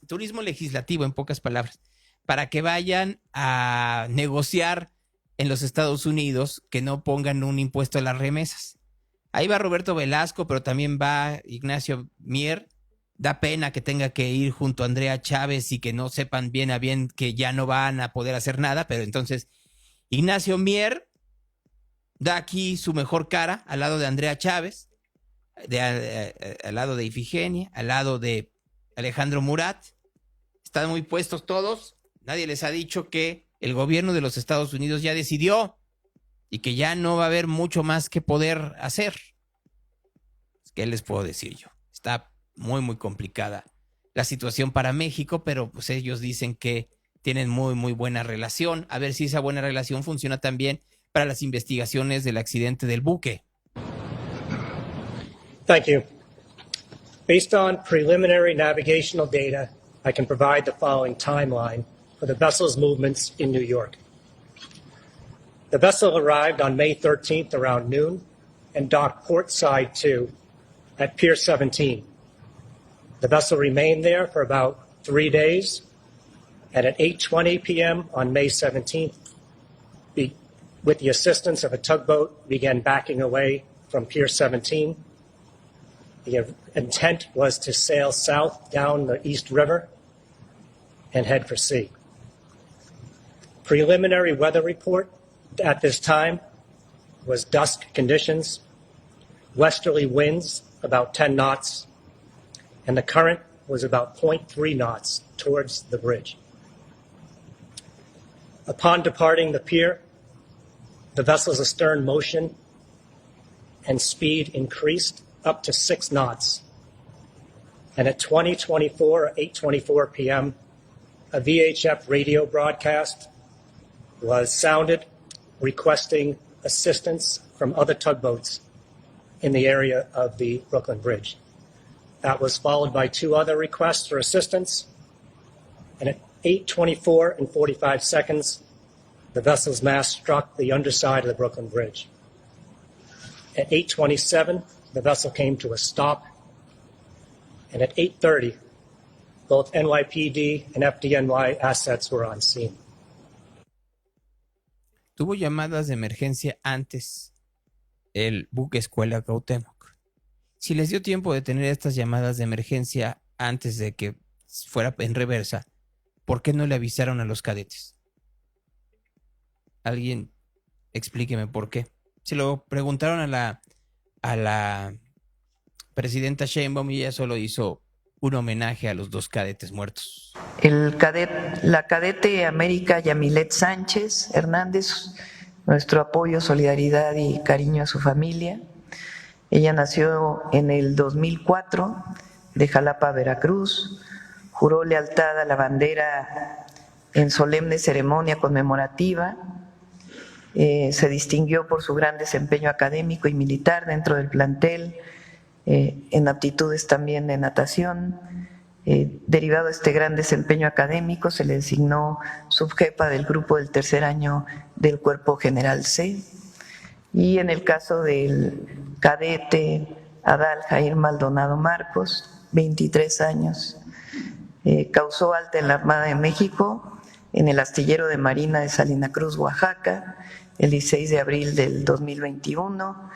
turismo legislativo en pocas palabras, para que vayan a negociar en los Estados Unidos que no pongan un impuesto a las remesas. Ahí va Roberto Velasco, pero también va Ignacio Mier. Da pena que tenga que ir junto a Andrea Chávez y que no sepan bien a bien que ya no van a poder hacer nada, pero entonces Ignacio Mier da aquí su mejor cara al lado de Andrea Chávez, al lado de Ifigenia, al lado de Alejandro Murat. Están muy puestos todos. Nadie les ha dicho que el gobierno de los Estados Unidos ya decidió y que ya no va a haber mucho más que poder hacer. ¿Qué les puedo decir yo? Está muy complicada la situación para México, pero pues ellos dicen que tienen muy buena relación. A ver si esa buena relación funciona también para las investigaciones del accidente del buque. Thank you. Based on preliminary navigational data, I can provide the following timeline for the vessel's movements in New York. The vessel arrived on May 13th around noon and docked portside 2 at Pier 17. The vessel remained there for about 3 days, and at 8:20 p.m. on May 17th, with the assistance of a tugboat, began backing away from Pier 17. The intent was to sail south down the East River and head for sea. Preliminary weather report at this time was dusk conditions, westerly winds about 10 knots, and the current was about 0.3 knots towards the bridge. Upon departing the pier, the vessel's astern motion and speed increased up to 6 knots. And at 20:24 or 8:24 p.m., a VHF radio broadcast was sounded requesting assistance from other tugboats in the area of the Brooklyn Bridge. That was followed by 2 other requests for assistance. And at 8:24 and 45 seconds, the vessel's mast struck the underside of the Brooklyn Bridge. At 8:27, the vessel came to a stop. And at 8:30, both NYPD and FDNY assets were on scene. Tuvo llamadas de emergencia antes el buque Escuela Cuauhtémoc. Si les dio tiempo de tener estas llamadas de emergencia antes de que fuera en reversa, ¿por qué no le avisaron a los cadetes? Alguien explíqueme por qué. Se lo preguntaron a la presidenta Sheinbaum y ella solo hizo un homenaje a los 2 cadetes muertos. La cadete América Yamilet Sánchez Hernández, nuestro apoyo, solidaridad y cariño a su familia. Ella nació en el 2004 de Jalapa, Veracruz. Juró lealtad a la bandera en solemne ceremonia conmemorativa. Se distinguió por su gran desempeño académico y militar dentro del plantel, en aptitudes también de natación. Derivado de este gran desempeño académico, se le designó subjefa del grupo del 3er año del Cuerpo General C. Y en el caso del cadete Adal Jair Maldonado Marcos, 23 años, causó alta en la Armada de México, en el astillero de Marina de Salina Cruz, Oaxaca, el 16 de abril del 2021.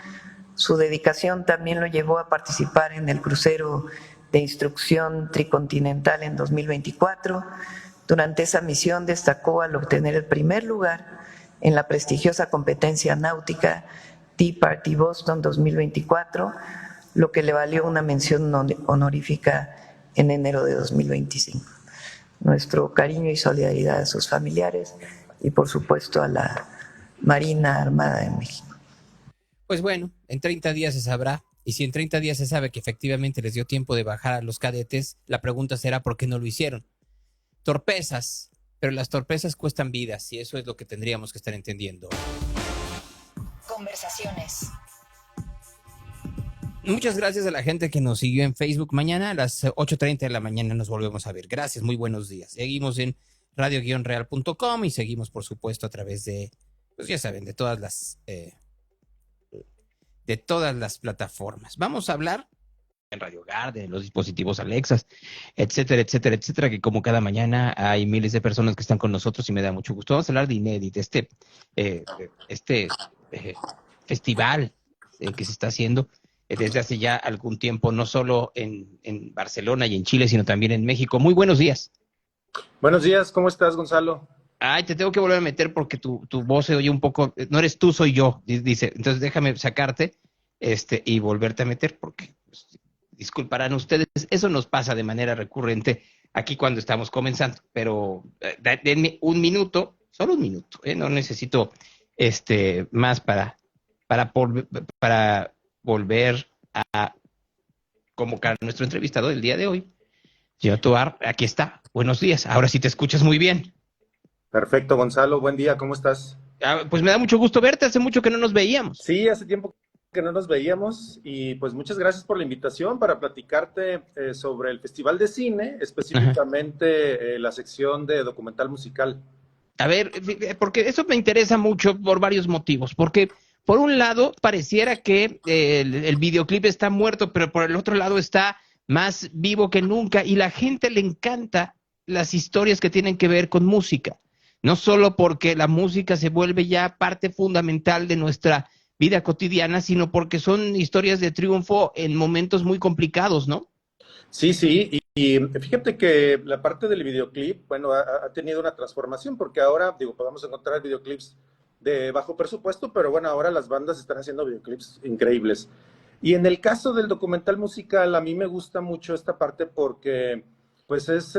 Su dedicación también lo llevó a participar en el crucero de instrucción tricontinental en 2024. Durante esa misión destacó al obtener el primer lugar en la prestigiosa competencia náutica Tea Party Boston 2024, lo que le valió una mención honorífica en enero de 2025. Nuestro cariño y solidaridad a sus familiares y, por supuesto, a la Marina Armada de México. Pues bueno, en 30 días se sabrá, y si en 30 días se sabe que efectivamente les dio tiempo de bajar a los cadetes, la pregunta será ¿por qué no lo hicieron? Torpezas, pero las torpezas cuestan vidas, y eso es lo que tendríamos que estar entendiendo. Conversaciones. Muchas gracias a la gente que nos siguió en Facebook. Mañana a las 8:30 de la mañana nos volvemos a ver. Gracias, muy buenos días. Seguimos en radio-real.com y seguimos, por supuesto, a través de, pues ya saben, de todas las plataformas. Vamos a hablar en Radio Hogar, de los dispositivos Alexas, etcétera, etcétera, etcétera, que como cada mañana hay miles de personas que están con nosotros y me da mucho gusto. Vamos a hablar de Inédit, festival que se está haciendo desde hace ya algún tiempo, no solo en Barcelona y en Chile, sino también en México. Muy buenos días. Buenos días, ¿cómo estás, Gonzalo? Ay, te tengo que volver a meter porque tu voz se oye un poco, no eres tú, soy yo, dice. Entonces déjame sacarte y volverte a meter porque, pues, disculparán ustedes, eso nos pasa de manera recurrente aquí cuando estamos comenzando, pero denme un minuto, solo un minuto, no necesito más para volver a convocar a nuestro entrevistado del día de hoy. Señor Tovar, aquí está. Buenos días. Ahora sí te escuchas muy bien. Perfecto, Gonzalo. Buen día. ¿Cómo estás? Pues me da mucho gusto verte. Hace mucho que no nos veíamos. Sí, hace tiempo que no nos veíamos y pues muchas gracias por la invitación para platicarte sobre el Festival de Cine, específicamente la sección de documental musical. A ver, porque eso me interesa mucho por varios motivos. Porque por un lado pareciera que el videoclip está muerto, pero por el otro lado está más vivo que nunca y la gente le encanta las historias que tienen que ver con música. No solo porque la música se vuelve ya parte fundamental de nuestra vida cotidiana, sino porque son historias de triunfo en momentos muy complicados, ¿no? Sí, sí, y fíjate que la parte del videoclip, bueno, ha tenido una transformación porque ahora, podemos encontrar videoclips de bajo presupuesto, pero bueno, ahora las bandas están haciendo videoclips increíbles. Y en el caso del documental musical, a mí me gusta mucho esta parte porque pues es,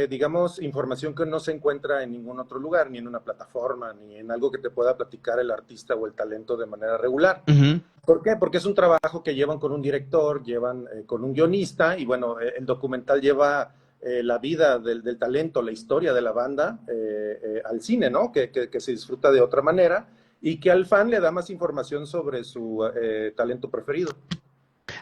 digamos, información que no se encuentra en ningún otro lugar, ni en una plataforma, ni en algo que te pueda platicar el artista o el talento de manera regular. Uh-huh. ¿Por qué? Porque es un trabajo que llevan con un director, llevan con un guionista, y bueno, el documental lleva la vida del talento, la historia de la banda al cine, ¿no? Que se disfruta de otra manera y que al fan le da más información sobre su talento preferido.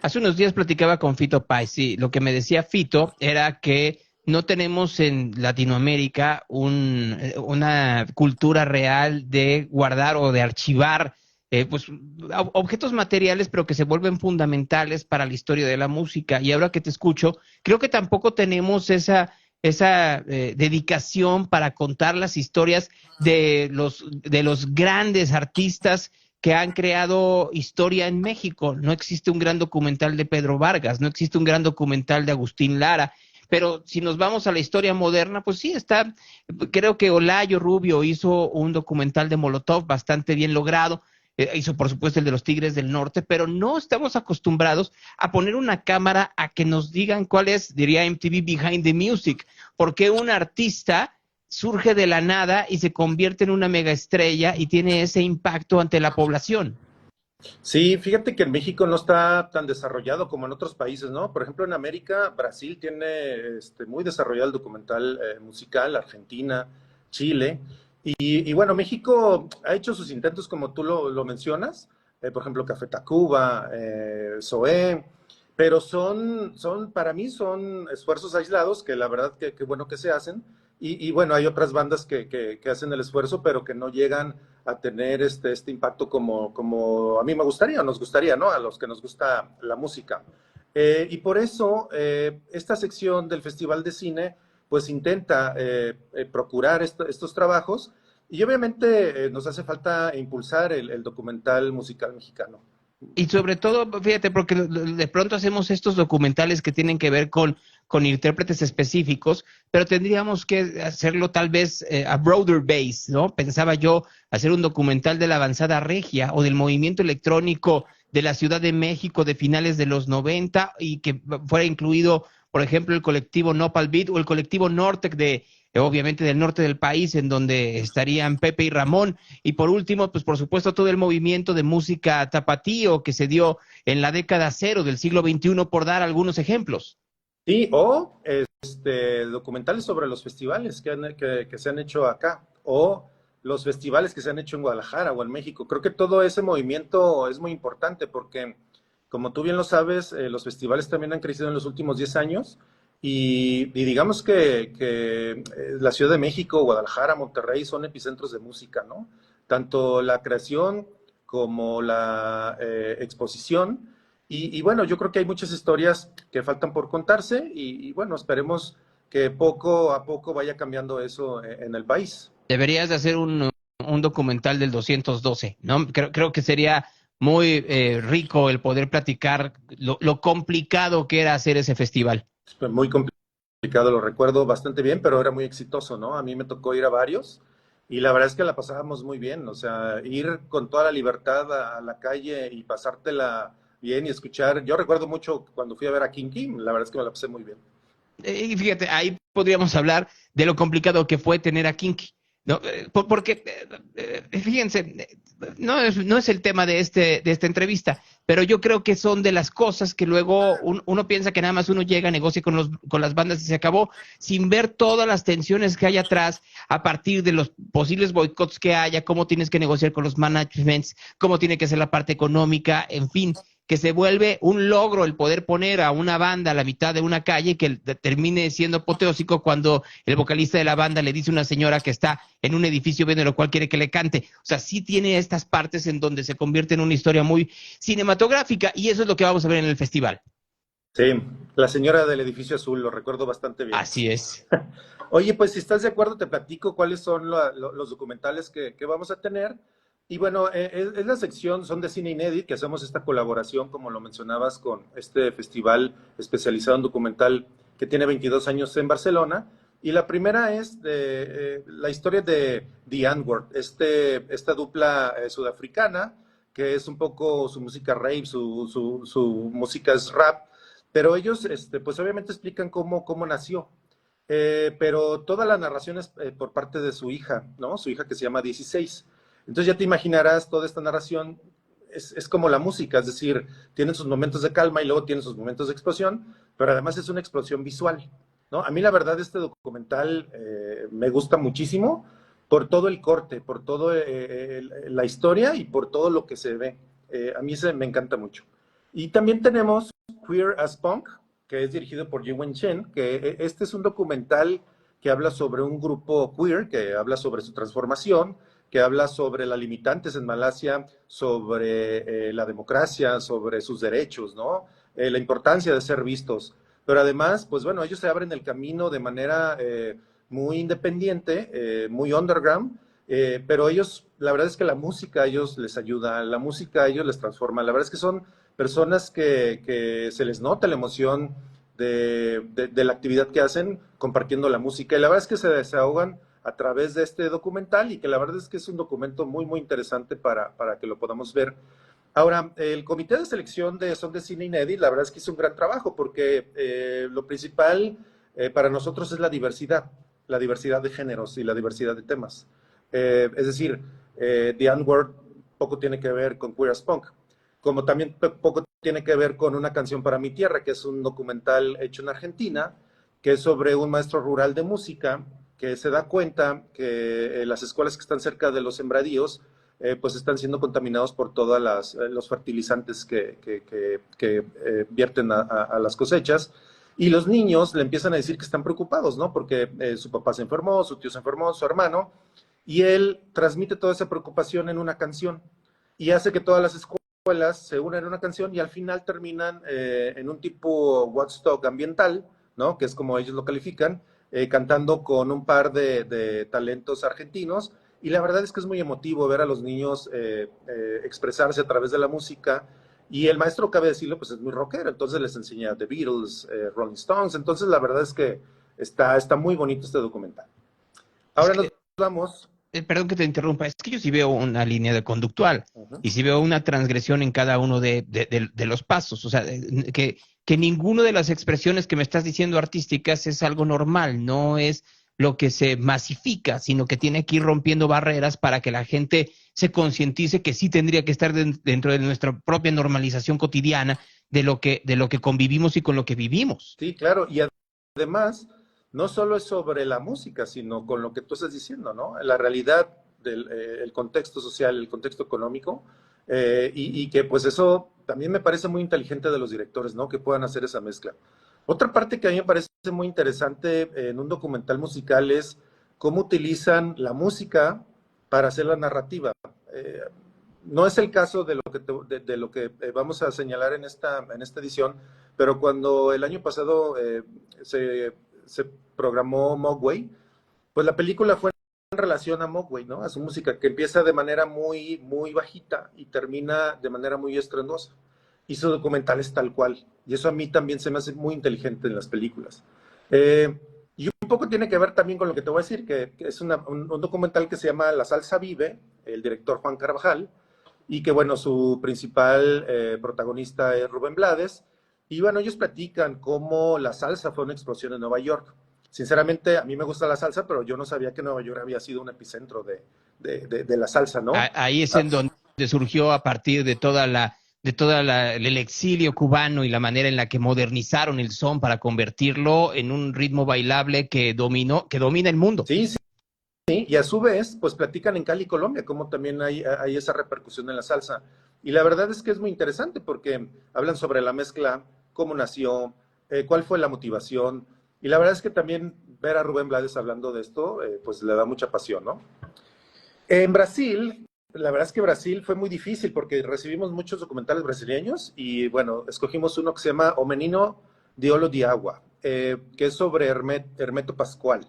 Hace unos días platicaba con Fito Páez y lo que me decía Fito era que no tenemos en Latinoamérica una cultura real de guardar o de archivar pues objetos materiales, pero que se vuelven fundamentales para la historia de la música. Y ahora que te escucho, creo que tampoco tenemos esa dedicación para contar las historias de los grandes artistas que han creado historia en México. No existe un gran documental de Pedro Vargas, no existe un gran documental de Agustín Lara, pero si nos vamos a la historia moderna, pues sí está, creo que Olayo Rubio hizo un documental de Molotov bastante bien logrado, hizo por supuesto el de los Tigres del Norte, pero no estamos acostumbrados a poner una cámara a que nos digan cuál es, diría MTV, Behind the Music, porque un artista surge de la nada y se convierte en una megaestrella y tiene ese impacto ante la población. Sí, fíjate que en México no está tan desarrollado como en otros países, ¿no? Por ejemplo, en América, Brasil tiene muy desarrollado el documental musical, Argentina, Chile, y bueno, México ha hecho sus intentos como tú lo mencionas, por ejemplo, Café Tacuba, Zoé, pero para mí son esfuerzos aislados que la verdad que bueno que se hacen. Y bueno, hay otras bandas que hacen el esfuerzo, pero que no llegan a tener este impacto como a mí me gustaría, o nos gustaría, ¿no? A los que nos gusta la música. Y por eso, esta sección del Festival de Cine, pues intenta procurar estos trabajos, y obviamente nos hace falta impulsar el documental musical mexicano. Y sobre todo, fíjate, porque de pronto hacemos estos documentales que tienen que ver con intérpretes específicos, pero tendríamos que hacerlo tal vez a broader base, ¿no? Pensaba yo hacer un documental de la avanzada regia o del movimiento electrónico de la Ciudad de México de finales de los 90 y que fuera incluido, por ejemplo, el colectivo Nopal Beat o el colectivo Nortec obviamente del norte del país, en donde estarían Pepe y Ramón, y por último, pues por supuesto todo el movimiento de música tapatío que se dio en la década cero del siglo XXI, por dar algunos ejemplos. Sí, o documentales sobre los festivales que se han hecho acá, o los festivales que se han hecho en Guadalajara o en México. Creo que todo ese movimiento es muy importante porque Como tú bien lo sabes, los festivales también han crecido en los últimos 10 años y digamos que la Ciudad de México, Guadalajara, Monterrey son epicentros de música, ¿no? Tanto la creación como la exposición. Y bueno, yo creo que hay muchas historias que faltan por contarse y bueno, esperemos que poco a poco vaya cambiando eso en el país. Deberías de hacer un documental del 212, ¿no? Creo que sería muy rico el poder platicar lo complicado que era hacer ese festival. Muy complicado, lo recuerdo bastante bien, pero era muy exitoso, ¿no? A mí me tocó ir a varios y la verdad es que la pasábamos muy bien, o sea, ir con toda la libertad a la calle y pasártela bien y escuchar. Yo recuerdo mucho cuando fui a ver a Kinky, la verdad es que me la pasé muy bien. Y fíjate, ahí podríamos hablar de lo complicado que fue tener a Kinky, ¿no? Porque, fíjense, no es el tema de esta entrevista, pero yo creo que son de las cosas que luego uno piensa que nada más uno llega, negocia con las bandas y se acabó, sin ver todas las tensiones que hay atrás a partir de los posibles boicots que haya, cómo tienes que negociar con los managements, cómo tiene que ser la parte económica, en fin, que se vuelve un logro el poder poner a una banda a la mitad de una calle que termine siendo apoteósico cuando el vocalista de la banda le dice a una señora que está en un edificio viendo lo cual quiere que le cante. O sea, sí tiene estas partes en donde se convierte en una historia muy cinematográfica y eso es lo que vamos a ver en el festival. Sí, la señora del edificio azul, lo recuerdo bastante bien. Así es. Oye, pues si estás de acuerdo, te platico cuáles son los documentales que vamos a tener. Y bueno, es la sección, son de Cine Inédit, que hacemos esta colaboración, como lo mencionabas, con este festival especializado en documental que tiene 22 años en Barcelona. Y la primera es la historia de The N-Word, esta dupla sudafricana, que es un poco su música rave, su música es rap, pero ellos pues obviamente explican cómo nació. Pero toda la narración es por parte de su hija, ¿no? Su hija que se llama 16. Entonces ya te imaginarás, toda esta narración es como la música, es decir, tienen sus momentos de calma y luego tienen sus momentos de explosión, pero además es una explosión visual, ¿no? A mí la verdad este documental me gusta muchísimo por todo el corte, por toda la historia y por todo lo que se ve. A mí me encanta mucho. Y también tenemos Queer as Punk, que es dirigido por Yiwen Chen, que este es un documental que habla sobre un grupo queer, que habla sobre su transformación, que habla sobre las limitantes en Malasia, sobre la democracia, sobre sus derechos, ¿no? La importancia de ser vistos. Pero además, pues bueno, ellos se abren el camino de manera muy independiente, muy underground, pero ellos, la verdad es que la música a ellos les ayuda, la música a ellos les transforma. La verdad es que son personas que se les nota la emoción de la actividad que hacen compartiendo la música. Y la verdad es que se desahogan a través de este documental y que la verdad es que es un documento muy, muy interesante para que lo podamos ver. Ahora, el comité de selección Son de Cine Inédit, la verdad es que hizo un gran trabajo porque lo principal para nosotros es la diversidad de géneros y la diversidad de temas. Es decir, The N-Word poco tiene que ver con Queer as Punk, como también poco tiene que ver con Una canción para mi tierra, que es un documental hecho en Argentina, que es sobre un maestro rural de música que se da cuenta que las escuelas que están cerca de los sembradíos pues están siendo contaminados por todos los fertilizantes que vierten a las cosechas, y los niños le empiezan a decir que están preocupados, ¿no? Porque su papá se enfermó, su tío se enfermó, su hermano, y él transmite toda esa preocupación en una canción y hace que todas las escuelas se unan en una canción y al final terminan en un tipo Woodstock ambiental, ¿no? Que es como ellos lo califican, cantando con un par de talentos argentinos, y la verdad es que es muy emotivo ver a los niños expresarse a través de la música, y el maestro, cabe decirlo, pues es muy rockero, entonces les enseña The Beatles, Rolling Stones, entonces la verdad es que está muy bonito este documental. Ahora nos vamos... Perdón que te interrumpa, es que yo sí veo una línea de conductual y sí veo una transgresión en cada uno de los pasos, o sea, que ninguno de las expresiones que me estás diciendo artísticas es algo normal, no es lo que se masifica, sino que tiene que ir rompiendo barreras para que la gente se concientice que sí tendría que estar dentro de nuestra propia normalización cotidiana de lo que convivimos y con lo que vivimos. Sí, claro, y además no solo es sobre la música, sino con lo que tú estás diciendo, ¿no? La realidad del el contexto social, el contexto económico, y que pues eso también me parece muy inteligente de los directores, ¿no? Que puedan hacer esa mezcla. Otra parte que a mí me parece muy interesante en un documental musical es cómo utilizan la música para hacer la narrativa. No es el caso de lo que vamos a señalar en esta edición, pero cuando el año pasado se programó Mogwai, pues la película fue en relación a Mogwai, ¿no? A su música, que empieza de manera muy, muy bajita y termina de manera muy estruendosa. Y su documental es tal cual. Y eso a mí también se me hace muy inteligente en las películas. Y un poco tiene que ver también con lo que te voy a decir, que es un documental que se llama La Salsa Vive, el director Juan Carvajal, y que, bueno, su principal protagonista es Rubén Blades. Y, bueno, ellos platican cómo la salsa fue una explosión en Nueva York. Sinceramente, a mí me gusta la salsa, pero yo no sabía que Nueva York había sido un epicentro de la salsa, ¿no? Ahí es en donde surgió a partir de el exilio cubano y la manera en la que modernizaron el son para convertirlo en un ritmo bailable que domina el mundo. Sí, y a su vez, pues platican en Cali, Colombia, cómo también hay esa repercusión en la salsa. Y la verdad es que es muy interesante porque hablan sobre la mezcla, cómo nació, cuál fue la motivación. Y la verdad es que también ver a Rubén Blades hablando de esto, pues le da mucha pasión, ¿no? En Brasil, la verdad es que Brasil fue muy difícil porque recibimos muchos documentales brasileños y, bueno, escogimos uno que se llama O Menino de Olo de Agua, que es sobre Hermeto Pascual.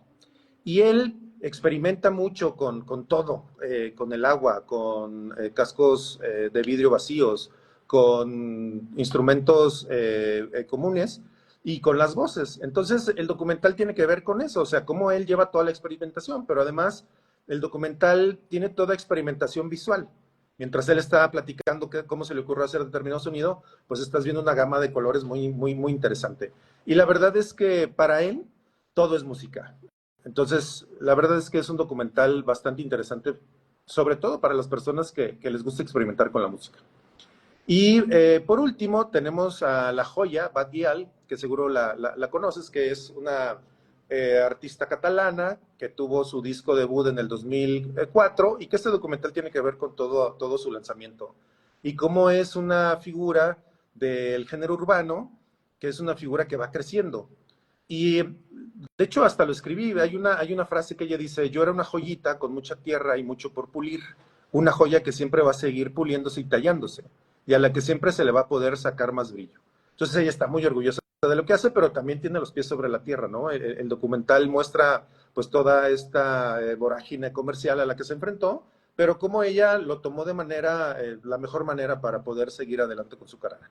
Y él experimenta mucho con todo, con el agua, con cascos de vidrio vacíos, con instrumentos comunes y con las voces. Entonces, el documental tiene que ver con eso, o sea, cómo él lleva toda la experimentación, pero además el documental tiene toda experimentación visual. Mientras él está platicando cómo se le ocurrió hacer determinado sonido, pues estás viendo una gama de colores muy, muy, muy interesante. Y la verdad es que para él todo es música. Entonces, la verdad es que es un documental bastante interesante, sobre todo para las personas que les gusta experimentar con la música. Y por último, tenemos a la joya, Bat Gyal, que seguro la conoces, que es una artista catalana que tuvo su disco debut en el 2004 y que este documental tiene que ver con todo su lanzamiento. Y cómo es una figura del género urbano, que es una figura que va creciendo. Y de hecho hasta lo escribí, hay una frase que ella dice: yo era una joyita con mucha tierra y mucho por pulir, una joya que siempre va a seguir puliéndose y tallándose, y a la que siempre se le va a poder sacar más brillo. Entonces ella está muy orgullosa de lo que hace, pero también tiene los pies sobre la tierra, ¿no? El documental muestra pues toda esta vorágine comercial a la que se enfrentó, pero cómo ella lo tomó de la mejor manera para poder seguir adelante con su carrera.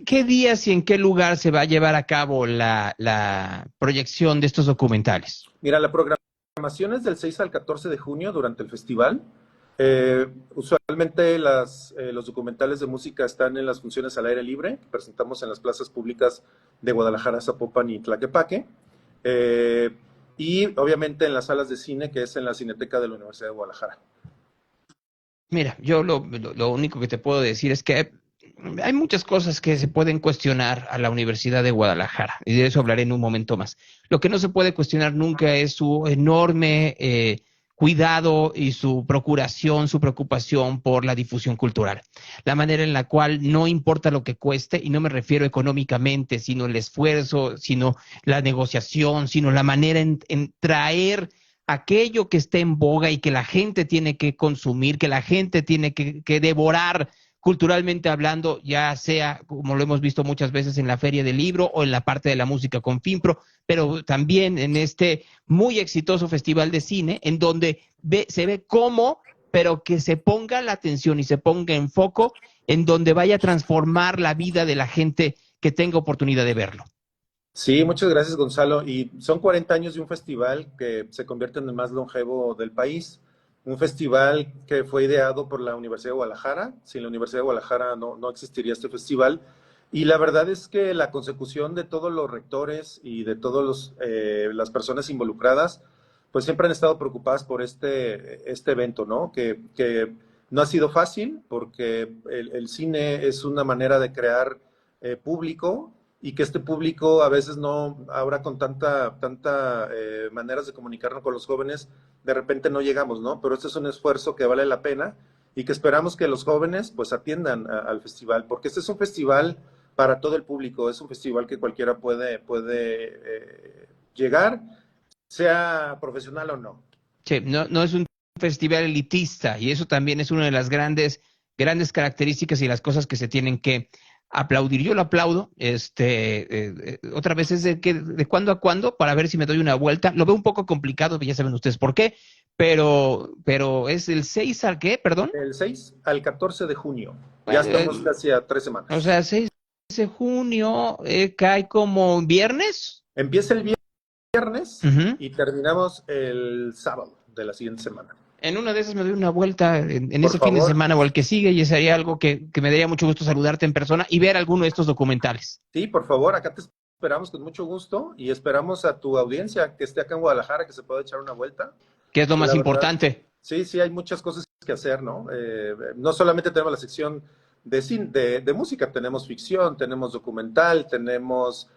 ¿Qué días y en qué lugar se va a llevar a cabo la proyección de estos documentales? Mira, la programación es del 6 al 14 de junio durante el festival. Usualmente los documentales de música están en las funciones al aire libre, que presentamos en las plazas públicas de Guadalajara, Zapopan y Tlaquepaque, y obviamente en las salas de cine, que es en la Cineteca de la Universidad de Guadalajara. Mira, yo lo único que te puedo decir es que hay muchas cosas que se pueden cuestionar a la Universidad de Guadalajara, y de eso hablaré en un momento más. Lo que no se puede cuestionar nunca es su enorme cuidado y su procuración, su preocupación por la difusión cultural. La manera en la cual no importa lo que cueste, y no me refiero económicamente, sino el esfuerzo, sino la negociación, sino la manera en traer aquello que esté en boga y que la gente tiene que consumir, que la gente tiene que devorar culturalmente hablando, ya sea, como lo hemos visto muchas veces en la Feria del Libro o en la parte de la música con FIMPRO, pero también en este muy exitoso Festival de Cine, en donde se ve cómo, pero que se ponga la atención y se ponga en foco en donde vaya a transformar la vida de la gente que tenga oportunidad de verlo. Sí, muchas gracias, Gonzalo. Y son 40 años de un festival que se convierte en el más longevo del país. Un festival que fue ideado por la Universidad de Guadalajara. Sin la Universidad de Guadalajara no existiría este festival. Y la verdad es que la consecución de todos los rectores y de todas las personas involucradas, pues siempre han estado preocupadas por este evento, ¿no? Que no ha sido fácil porque el cine es una manera de crear público, y que este público a veces no, ahora con tanta maneras de comunicarnos con los jóvenes, de repente no llegamos, ¿no? Pero este es un esfuerzo que vale la pena y que esperamos que los jóvenes pues atiendan al festival, porque este es un festival para todo el público, es un festival que cualquiera puede llegar, sea profesional o no. Sí, no es un festival elitista, y eso también es una de las grandes características y las cosas que se tienen que aplaudir. Yo lo aplaudo, otra vez es de cuando a cuando, para ver si me doy una vuelta. Lo veo un poco complicado, ya saben ustedes por qué, pero es el 6 al qué, perdón. El 6 al 14 de junio, ya estamos casi a 3 semanas. O sea, 6 de junio cae como viernes. Empieza el viernes y terminamos el sábado de la siguiente semana. En una de esas me doy una vuelta en ese fin de semana o el que sigue, y sería algo que me daría mucho gusto saludarte en persona y ver alguno de estos documentales. Sí, por favor, acá te esperamos con mucho gusto y esperamos a tu audiencia que esté acá en Guadalajara, que se pueda echar una vuelta. Que es lo más importante. Sí, hay muchas cosas que hacer, ¿no? No solamente tenemos la sección de música, tenemos ficción, tenemos documental, tenemos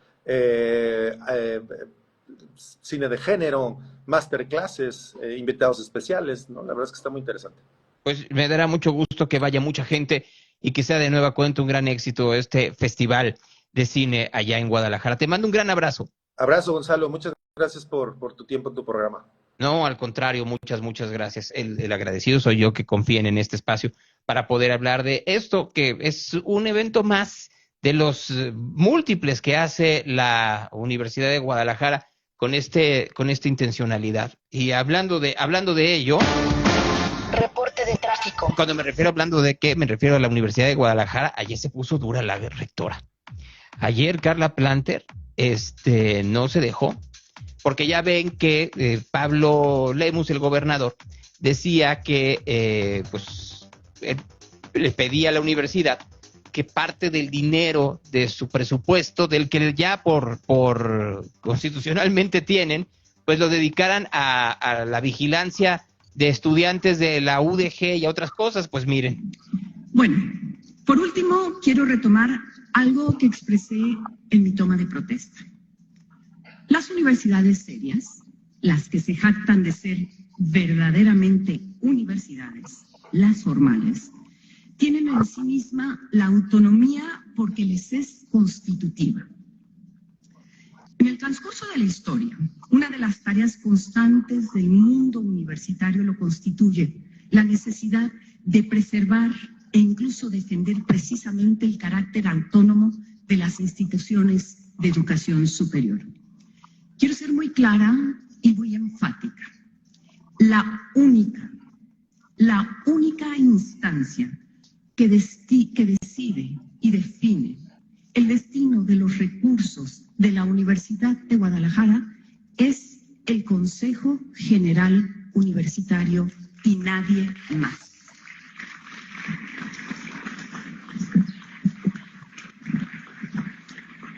cine de género, masterclasses, invitados especiales, ¿no? La verdad es que está muy interesante. Pues me dará mucho gusto que vaya mucha gente y que sea de nueva cuenta un gran éxito este festival de cine allá en Guadalajara. Te mando un gran abrazo. Abrazo, Gonzalo. Muchas gracias por tu tiempo en tu programa. No, al contrario, muchas gracias. El agradecido soy yo que confíen en este espacio para poder hablar de esto, que es un evento más de los múltiples que hace la Universidad de Guadalajara con esta intencionalidad. Y hablando de ello, Reporte de tráfico. cuando me refiero hablando de qué, me refiero a la Universidad de Guadalajara. Ayer se puso dura la rectora. Ayer Carla Planter no se dejó, porque ya ven que Pablo Lemus, el gobernador, decía que él le pedía a la universidad que parte del dinero de su presupuesto, del que ya por constitucionalmente tienen, pues lo dedicaran a la vigilancia de estudiantes de la UDG y a otras cosas. Pues miren. Bueno, por último, quiero retomar algo que expresé en mi toma de protesta. Las universidades serias, las que se jactan de ser verdaderamente universidades, las formales, tienen en sí misma la autonomía porque les es constitutiva. En el transcurso de la historia, una de las tareas constantes del mundo universitario lo constituye la necesidad de preservar e incluso defender precisamente el carácter autónomo de las instituciones de educación superior. Quiero ser muy clara y muy enfática. La única instancia que decide y define el destino de los recursos de la Universidad de Guadalajara es el Consejo General Universitario y nadie más.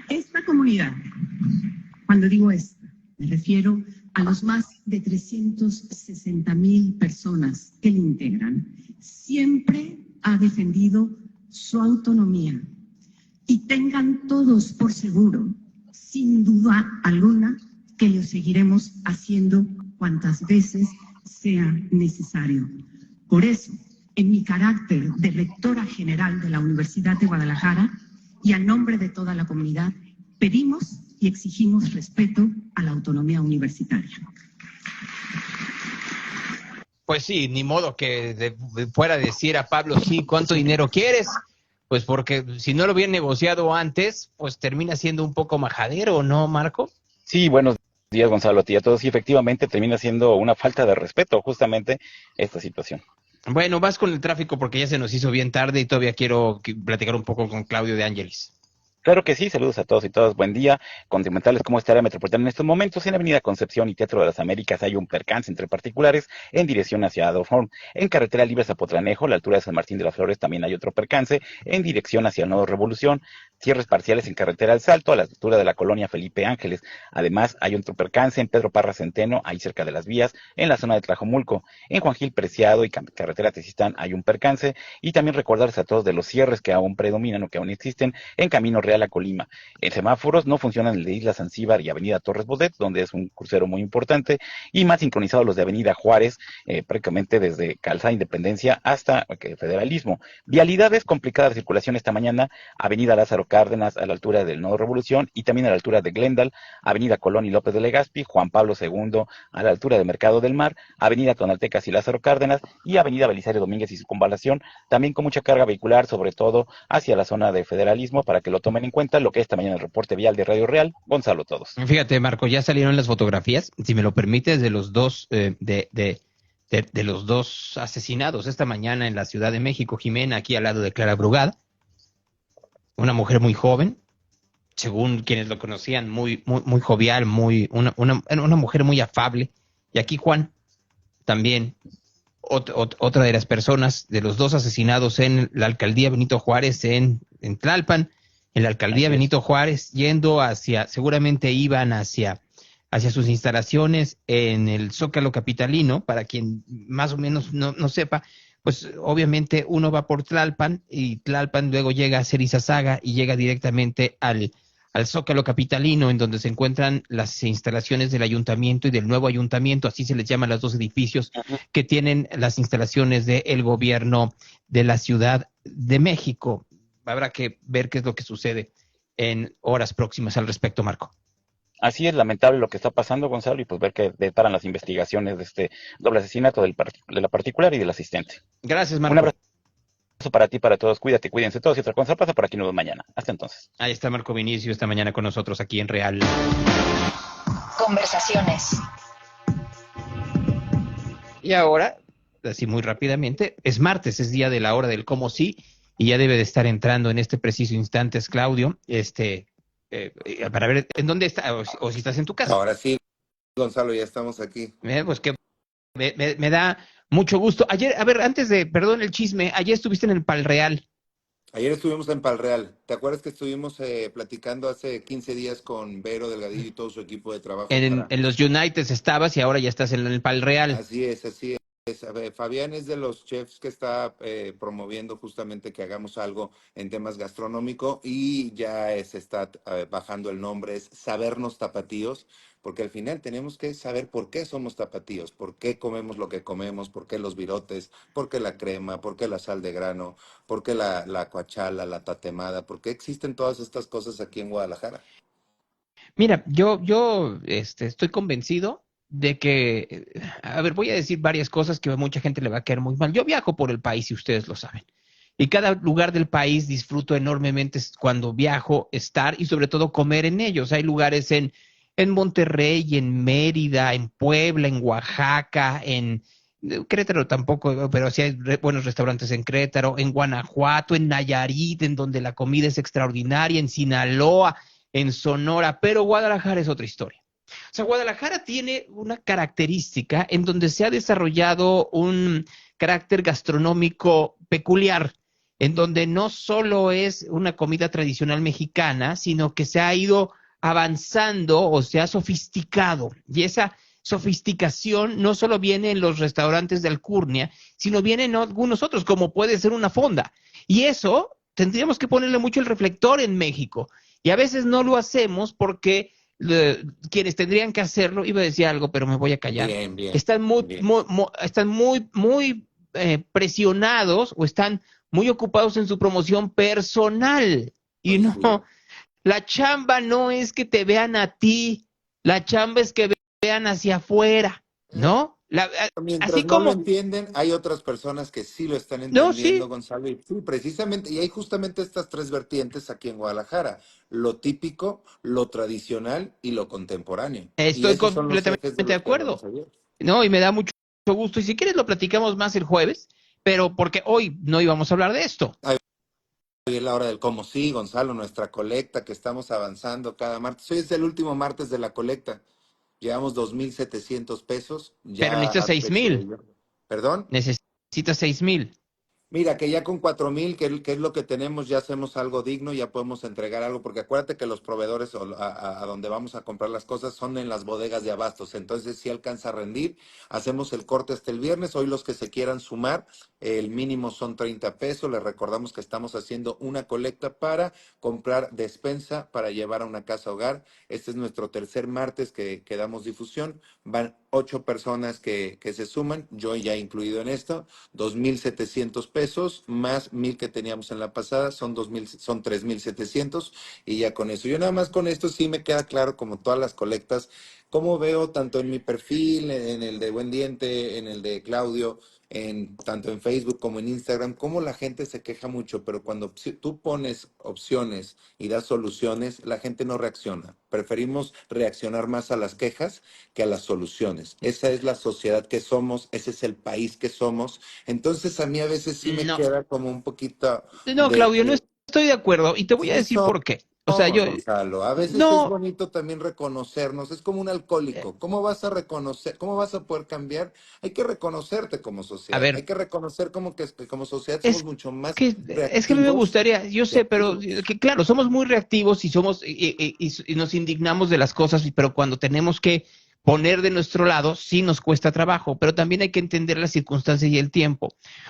Esta comunidad, cuando digo esta, me refiero a los más de 360,000 personas que la integran, siempre ha defendido su autonomía. Y tengan todos por seguro, sin duda alguna, que lo seguiremos haciendo cuantas veces sea necesario. Por eso, en mi carácter de rectora general de la Universidad de Guadalajara y a nombre de toda la comunidad, pedimos y exigimos respeto a la autonomía universitaria. Pues sí, ni modo que fuera a decir a Pablo, sí, ¿cuánto dinero quieres? Pues porque si no lo habían negociado antes, pues termina siendo un poco majadero, ¿no, Marco? Sí, buenos días, Gonzalo, a ti y a todos. Sí, efectivamente termina siendo una falta de respeto justamente esta situación. Bueno, vas con el tráfico porque ya se nos hizo bien tarde y todavía quiero platicar un poco con Claudio de Ángeles. Claro que sí, saludos a todos y todas, buen día. Continental, ¿cómo está la metropolitana en estos momentos? En Avenida Concepción y Teatro de las Américas hay un percance entre particulares en dirección hacia Adolfo. En Carretera Libre Zapotlanejo, a la altura de San Martín de las Flores, también hay otro percance en dirección hacia el Nuevo Revolución. cierres parciales en carretera al Salto, a la altura de la colonia Felipe Ángeles. Además, hay otro percance en Pedro Parra Centeno, ahí cerca de las vías, en la zona de Tlajomulco. En Juan Gil Preciado y carretera Tezistán hay un percance. Y también recordarles a todos de los cierres que aún predominan o que aún existen en Camino Real a Colima. En semáforos no funcionan el de Isla Zanzíbar y Avenida Torres Bodet, donde es un crucero muy importante, y más sincronizados los de Avenida Juárez, prácticamente desde Calzada Independencia hasta Federalismo. Vialidades complicadas de circulación esta mañana: Avenida Lázaro Cárdenas a la altura del Nodo Revolución y también a la altura de Glendale, Avenida Colón y López de Legazpi, Juan Pablo II a la altura de Mercado del Mar, Avenida Tonaltecas y Lázaro Cárdenas y Avenida Belisario Domínguez y Circunvalación, también con mucha carga vehicular, sobre todo hacia la zona de Federalismo, para que lo tomen en cuenta. Lo que esta mañana el reporte vial de Radio Real. Gonzalo, todos. Fíjate, Marco, ya salieron las fotografías, si me lo permites, de los dos de los dos asesinados esta mañana en la Ciudad de México. Jimena, aquí al lado de Clara Brugada, una mujer muy joven, según quienes lo conocían, muy jovial, una mujer muy afable. Y aquí Juan, también otra de las personas, de los dos asesinados en la alcaldía Benito Juárez en Tlalpan. En la alcaldía Benito Juárez, yendo seguramente iban hacia sus instalaciones en el Zócalo capitalino. Para quien más o menos no sepa, pues obviamente uno va por Tlalpan y Tlalpan luego llega a Zerizazaga y llega directamente al Zócalo capitalino, en donde se encuentran las instalaciones del ayuntamiento y del nuevo ayuntamiento, así se les llama los dos edificios que tienen las instalaciones del gobierno de la Ciudad de México. Habrá que ver qué es lo que sucede en horas próximas al respecto, Marco. Así es, lamentable lo que está pasando, Gonzalo, y pues ver que deparan las investigaciones de este doble asesinato de la particular y del asistente. Gracias, Marco. Un abrazo para ti, para todos. Cuídate, cuídense todos. Y otra cosa pasa por aquí, nos vemos mañana. Hasta entonces. Ahí está Marco Vinicio esta mañana con nosotros aquí en Real. Conversaciones. Y ahora, así muy rápidamente, es martes, es día de la hora del cómo sí, y ya debe de estar entrando en este preciso instante, Claudio, para ver en dónde está, o si estás en tu casa. Ahora sí, Gonzalo, ya estamos aquí. Pues que me da mucho gusto. Ayer, perdón el chisme, ayer estuviste en el Pal Real. Ayer estuvimos en Pal Real. ¿Te acuerdas que estuvimos platicando hace 15 días con Vero Delgadillo y todo su equipo de trabajo? En los United estabas y ahora ya estás en el Pal Real. Así es, así es. A ver, Fabián es de los chefs que está promoviendo justamente que hagamos algo en temas gastronómicos, y ya se está bajando el nombre, es Sabernos Tapatíos, porque al final tenemos que saber por qué somos tapatíos, por qué comemos lo que comemos, por qué los virotes, por qué la crema, por qué la sal de grano, por qué la coachala, la tatemada, por qué existen todas estas cosas aquí en Guadalajara. Mira, yo estoy convencido de que, a ver, voy a decir varias cosas que a mucha gente le va a caer muy mal. Yo viajo por el país y ustedes lo saben. Y cada lugar del país disfruto enormemente cuando viajo estar y sobre todo comer en ellos. Hay lugares en Monterrey, en Mérida, en Puebla, en Oaxaca, en Querétaro tampoco, pero sí hay buenos restaurantes en Querétaro, en Guanajuato, en Nayarit, en donde la comida es extraordinaria, en Sinaloa, en Sonora, pero Guadalajara es otra historia. O sea, Guadalajara tiene una característica en donde se ha desarrollado un carácter gastronómico peculiar, en donde no solo es una comida tradicional mexicana, sino que se ha ido avanzando o se ha sofisticado. Y esa sofisticación no solo viene en los restaurantes de alcurnia, sino viene en algunos otros, como puede ser una fonda. Y eso tendríamos que ponerle mucho el reflector en México. Y a veces no lo hacemos porque quienes tendrían que hacerlo, iba a decir algo, pero me voy a callar. Bien, están muy presionados o están muy ocupados en su promoción personal. Y no, la chamba no es que te vean a ti, la chamba es que vean hacia afuera, ¿no? Mientras así no como lo entienden, hay otras personas que sí lo están entendiendo, sí. Gonzalo, y sí, precisamente, y hay justamente estas tres vertientes aquí en Guadalajara: lo típico, lo tradicional y lo contemporáneo. Estoy completamente de acuerdo. No, y me da mucho gusto, y si quieres lo platicamos más el jueves, pero porque hoy no íbamos a hablar de esto. Hoy es la hora del cómo sí, Gonzalo, nuestra colecta que estamos avanzando cada martes. Hoy es el último martes de la colecta. Llevamos 2,700 pesos. Pero necesitas 6,000. ¿Perdón? Necesitas 6,000. Mira, que ya con 4,000, que es lo que tenemos, ya hacemos algo digno, ya podemos entregar algo, porque acuérdate que los proveedores a donde vamos a comprar las cosas son en las bodegas de abastos, entonces si alcanza a rendir, hacemos el corte hasta el viernes, hoy los que se quieran sumar, el mínimo son 30 pesos, les recordamos que estamos haciendo una colecta para comprar despensa para llevar a una casa hogar, este es nuestro tercer martes que damos difusión, van 8 personas que se suman, yo ya incluido en esto, 2,700 pesos más 1,000 que teníamos en la pasada, son 3,700 y ya con eso. Yo nada más con esto sí me queda claro, como todas las colectas, como veo tanto en mi perfil, en el de Buen Diente, en el de Claudio, tanto en Facebook como en Instagram, cómo la gente se queja mucho, pero cuando tú pones opciones y das soluciones, la gente no reacciona. Preferimos reaccionar más a las quejas que a las soluciones. Esa es la sociedad que somos, ese es el país que somos. Entonces a mí a veces sí me queda como un poquito... No, Claudio, no estoy de acuerdo y te voy a decir por qué. O sea, yo... Gonzalo, a veces No. es bonito también reconocernos, es como un alcohólico. ¿Cómo vas a reconocer, cómo vas a poder cambiar? Hay que reconocerte como sociedad, A ver. hay que reconocer como que como sociedad somos mucho más Es que a mí me gustaría, yo sé, pero que claro, somos muy reactivos y somos y nos indignamos de las cosas, pero cuando tenemos que poner de nuestro lado, sí nos cuesta trabajo, pero también hay que entender las circunstancias y el tiempo.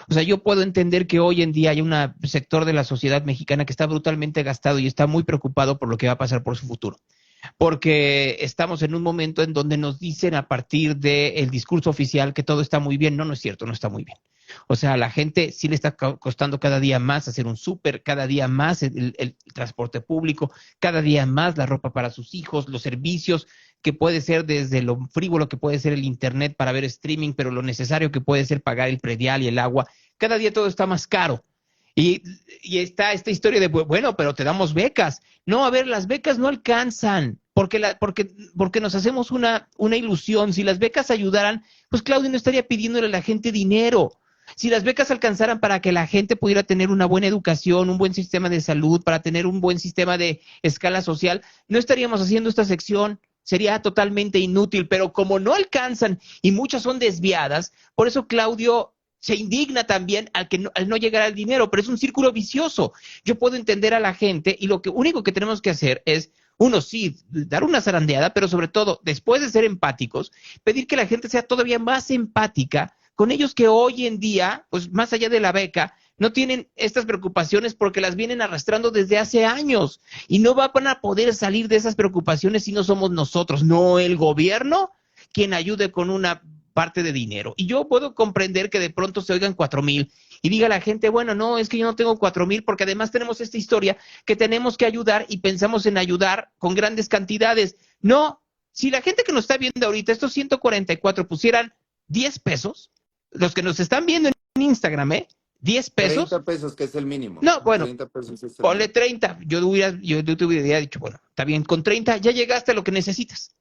O sea, yo puedo entender que hoy en día hay un sector de la sociedad mexicana que está brutalmente gastado y está muy preocupado por lo que va a pasar por su futuro. Porque estamos en un momento en donde nos dicen a partir del discurso oficial que todo está muy bien. No, no es cierto, no está muy bien. O sea, a la gente sí le está costando cada día más hacer un súper, cada día más el transporte público, cada día más la ropa para sus hijos, los servicios, que puede ser desde lo frívolo que puede ser el internet para ver streaming, pero lo necesario que puede ser pagar el predial y el agua. Cada día todo está más caro. Y está esta historia de, bueno, pero te damos becas. No, a ver, las becas no alcanzan, porque nos hacemos una ilusión. Si las becas ayudaran, pues Claudio no estaría pidiéndole a la gente dinero. Si las becas alcanzaran para que la gente pudiera tener una buena educación, un buen sistema de salud, para tener un buen sistema de escala social, no estaríamos haciendo esta sección. Sería totalmente inútil, pero como no alcanzan y muchas son desviadas, por eso Claudio se indigna también al no llegar al dinero, pero es un círculo vicioso. Yo puedo entender a la gente y lo único que tenemos que hacer es, uno, sí, dar una zarandeada, pero sobre todo, después de ser empáticos, pedir que la gente sea todavía más empática con ellos que hoy en día, pues más allá de la beca, no tienen estas preocupaciones porque las vienen arrastrando desde hace años y no van a poder salir de esas preocupaciones si no somos nosotros, no el gobierno, quien ayude con una parte de dinero. Y yo puedo comprender que de pronto se oigan 4,000 y diga la gente, bueno, no, es que yo no tengo 4,000 porque además tenemos esta historia que tenemos que ayudar y pensamos en ayudar con grandes cantidades. No, si la gente que nos está viendo ahorita, estos 144 pusieran 10 pesos, los que nos están viendo en Instagram, 10 pesos. 30 pesos, que es el mínimo. No, bueno, 30 pesos es el ponle mínimo. 30. Yo te hubiera dicho, bueno, está bien, con 30 ya llegaste a lo que necesitas.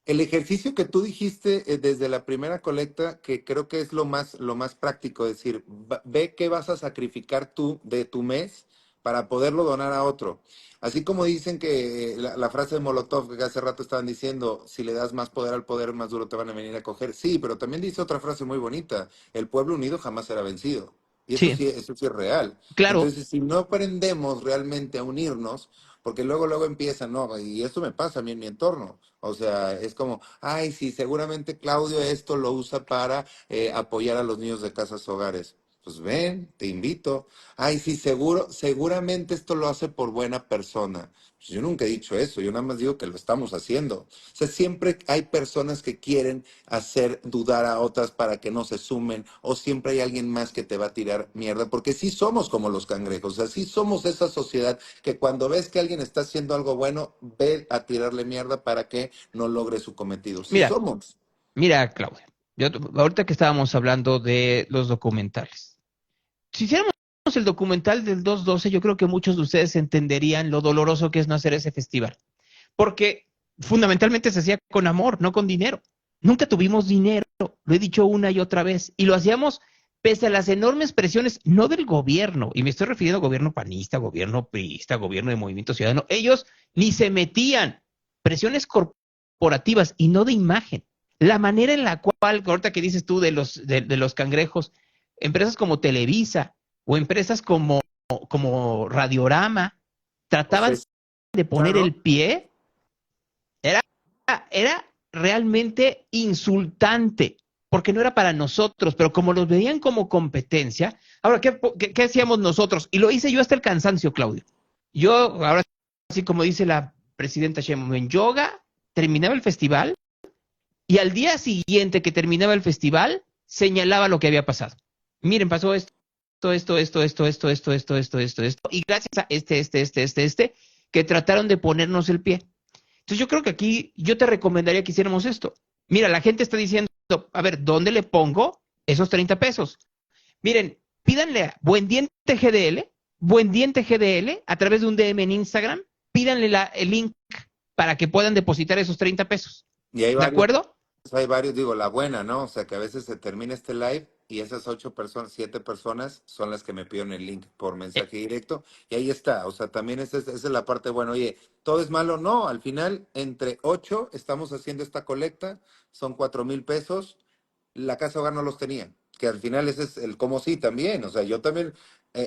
El ejercicio que tú dijiste desde la primera colecta, que creo que es lo más práctico, es decir, ve qué vas a sacrificar tú de tu mes para poderlo donar a otro. Así como dicen que la frase de Molotov que hace rato estaban diciendo, si le das más poder al poder, más duro te van a venir a coger. Sí, pero también dice otra frase muy bonita, el pueblo unido jamás será vencido. Y eso sí es real. Claro. Entonces, si no aprendemos realmente a unirnos, porque luego empiezan, no, y eso me pasa a mí en mi entorno. O sea, es como, ay, sí, seguramente Claudio esto lo usa para apoyar a los niños de casas hogares. Pues ven, te invito. Ay, sí, seguramente esto lo hace por buena persona. Pues yo nunca he dicho eso, yo nada más digo que lo estamos haciendo. O sea, siempre hay personas que quieren hacer dudar a otras para que no se sumen, o siempre hay alguien más que te va a tirar mierda, porque sí somos como los cangrejos, o sea, sí somos esa sociedad que cuando ves que alguien está haciendo algo bueno, ve a tirarle mierda para que no logre su cometido. Sí somos. Mira, Claudia, ahorita que estábamos hablando de los documentales, si hiciéramos el documental del 2/12, yo creo que muchos de ustedes entenderían lo doloroso que es no hacer ese festival. Porque fundamentalmente se hacía con amor, no con dinero. Nunca tuvimos dinero, lo he dicho una y otra vez. Y lo hacíamos pese a las enormes presiones, no del gobierno, y me estoy refiriendo al gobierno panista, gobierno priista, gobierno de Movimiento Ciudadano. Ellos ni se metían. Presiones corporativas y no de imagen. La manera en la cual, ahorita que dices tú de los cangrejos, empresas como Televisa, o empresas como Radiorama trataban de poner el pie. Era realmente insultante, porque no era para nosotros, pero como los veían como competencia. Ahora, ¿qué hacíamos nosotros? Y lo hice yo hasta el cansancio, Claudio. Yo, ahora sí como dice la presidenta Sheinbaum, en yoga, terminaba el festival y al día siguiente que terminaba el festival, señalaba lo que había pasado. Miren, pasó esto, y gracias a que trataron de ponernos el pie. Entonces yo creo que aquí yo te recomendaría que hiciéramos esto. Mira, la gente está diciendo, a ver, ¿dónde le pongo esos 30 pesos? Miren, pídanle a Buen Diente GDL, a través de un DM en Instagram, pídanle el link para que puedan depositar esos 30 pesos. Y hay ¿De acuerdo? Hay varios, digo, la buena, ¿no? O sea, que a veces se termina este live y esas 7 personas son las que me piden el link por mensaje directo y ahí está. O sea, también esa es la parte buena. Oye, ¿todo es malo? No, al final, entre 8 estamos haciendo esta colecta, son 4,000 pesos. La Casa Hogar no los tenía, que al final ese es el cómo sí también. O sea, yo también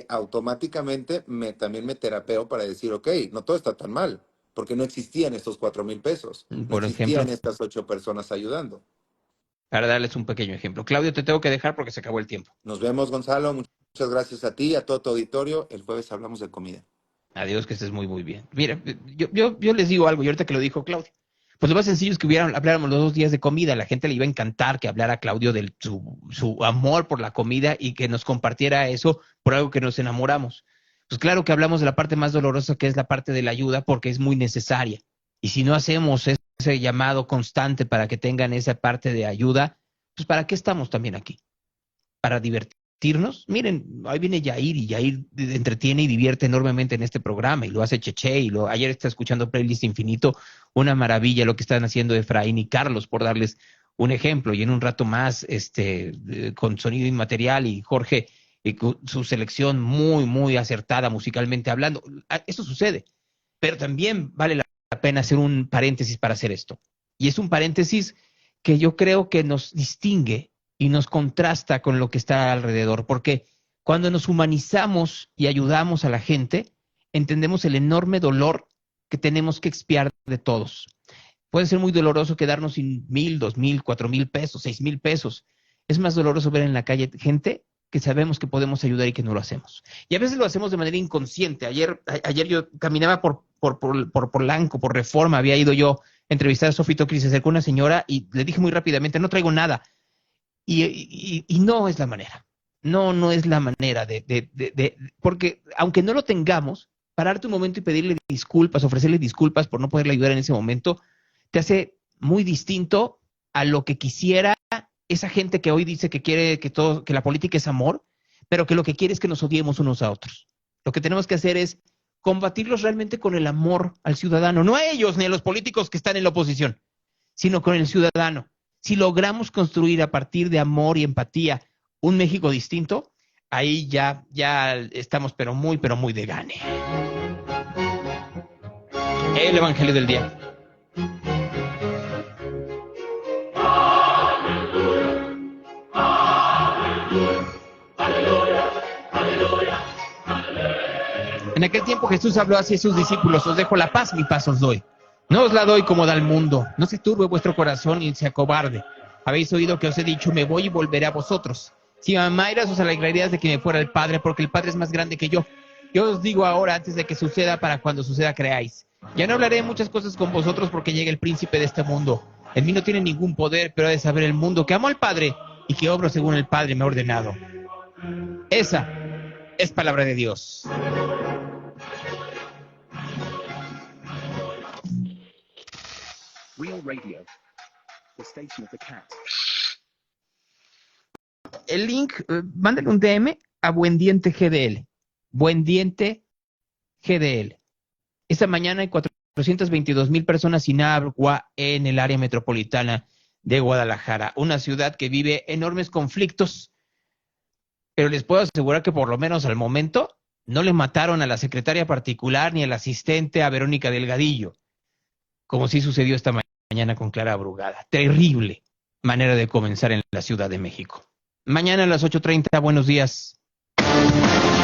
automáticamente también me terapeo para decir, ok, no todo está tan mal. Porque no existían estos 4,000 pesos. Por no existían ejemplo, estas 8 personas ayudando. Para darles un pequeño ejemplo. Claudio, te tengo que dejar porque se acabó el tiempo. Nos vemos, Gonzalo. Muchas gracias a ti, a todo tu auditorio. El jueves hablamos de comida. Adiós, que estés muy, muy bien. Mira, yo les digo algo, y ahorita que lo dijo Claudio. Pues lo más sencillo es que habláramos los 2 días de comida. A la gente le iba a encantar que hablara Claudio de su amor por la comida y que nos compartiera eso por algo que nos enamoramos. Pues claro que hablamos de la parte más dolorosa, que es la parte de la ayuda, porque es muy necesaria. Y si no hacemos ese llamado constante para que tengan esa parte de ayuda, pues ¿para qué estamos también aquí? ¿Para divertirnos? Miren, ahí viene Yair, y Yair entretiene y divierte enormemente en este programa, y lo hace Cheche, ayer está escuchando Playlist Infinito, una maravilla lo que están haciendo Efraín y Carlos, por darles un ejemplo, y en un rato más, con Sonido Inmaterial y Jorge, y con su selección muy, muy acertada musicalmente hablando. Eso sucede, pero también vale la pena hacer un paréntesis para hacer esto. Y es un paréntesis que yo creo que nos distingue y nos contrasta con lo que está alrededor, porque cuando nos humanizamos y ayudamos a la gente, entendemos el enorme dolor que tenemos que expiar de todos. Puede ser muy doloroso quedarnos sin 1,000, 2,000, 4,000 pesos, 6,000 pesos. Es más doloroso ver en la calle gente que sabemos que podemos ayudar y que no lo hacemos. Y a veces lo hacemos de manera inconsciente. Ayer yo caminaba por Polanco, por Reforma, había ido yo a entrevistar a Sofía Tocri, se acercó una señora y le dije muy rápidamente, no traigo nada. Y no es la manera. No es la manera porque aunque no lo tengamos, pararte un momento y pedirle disculpas, ofrecerle disculpas por no poderle ayudar en ese momento, te hace muy distinto a lo que quisiera esa gente que hoy dice que quiere que la política es amor, pero que lo que quiere es que nos odiemos unos a otros. Lo que tenemos que hacer es combatirlos realmente con el amor al ciudadano, no a ellos ni a los políticos que están en la oposición, sino con el ciudadano. Si logramos construir a partir de amor y empatía un México distinto, ahí ya estamos pero muy de gane. El Evangelio del día. En aquel tiempo Jesús habló así a sus discípulos: os dejo la paz, mi paz os doy. No os la doy como da el mundo. No se turbe vuestro corazón ni se acobarde. Habéis oído que os he dicho, me voy y volveré a vosotros. Si me amarais, os alegraríais de que me fuera el Padre, porque el Padre es más grande que yo. Yo os digo ahora, antes de que suceda, para cuando suceda creáis. Ya no hablaré muchas cosas con vosotros, porque llegue el príncipe de este mundo. En mí no tiene ningún poder, pero ha de saber el mundo que amo al Padre y que obro según el Padre me ha ordenado. Esa es palabra de Dios. Real Radio, the station of the cat. El link, mándale un DM a Buen Diente GDL. Buen Diente GDL. Esta mañana hay 422,000 personas sin agua en el área metropolitana de Guadalajara, una ciudad que vive enormes conflictos, pero les puedo asegurar que por lo menos al momento no le mataron a la secretaria particular ni al asistente a Verónica Delgadillo, como sí sucedió esta mañana con Clara Brugada. Terrible manera de comenzar en la Ciudad de México. Mañana a las 8:30, buenos días. Thank you.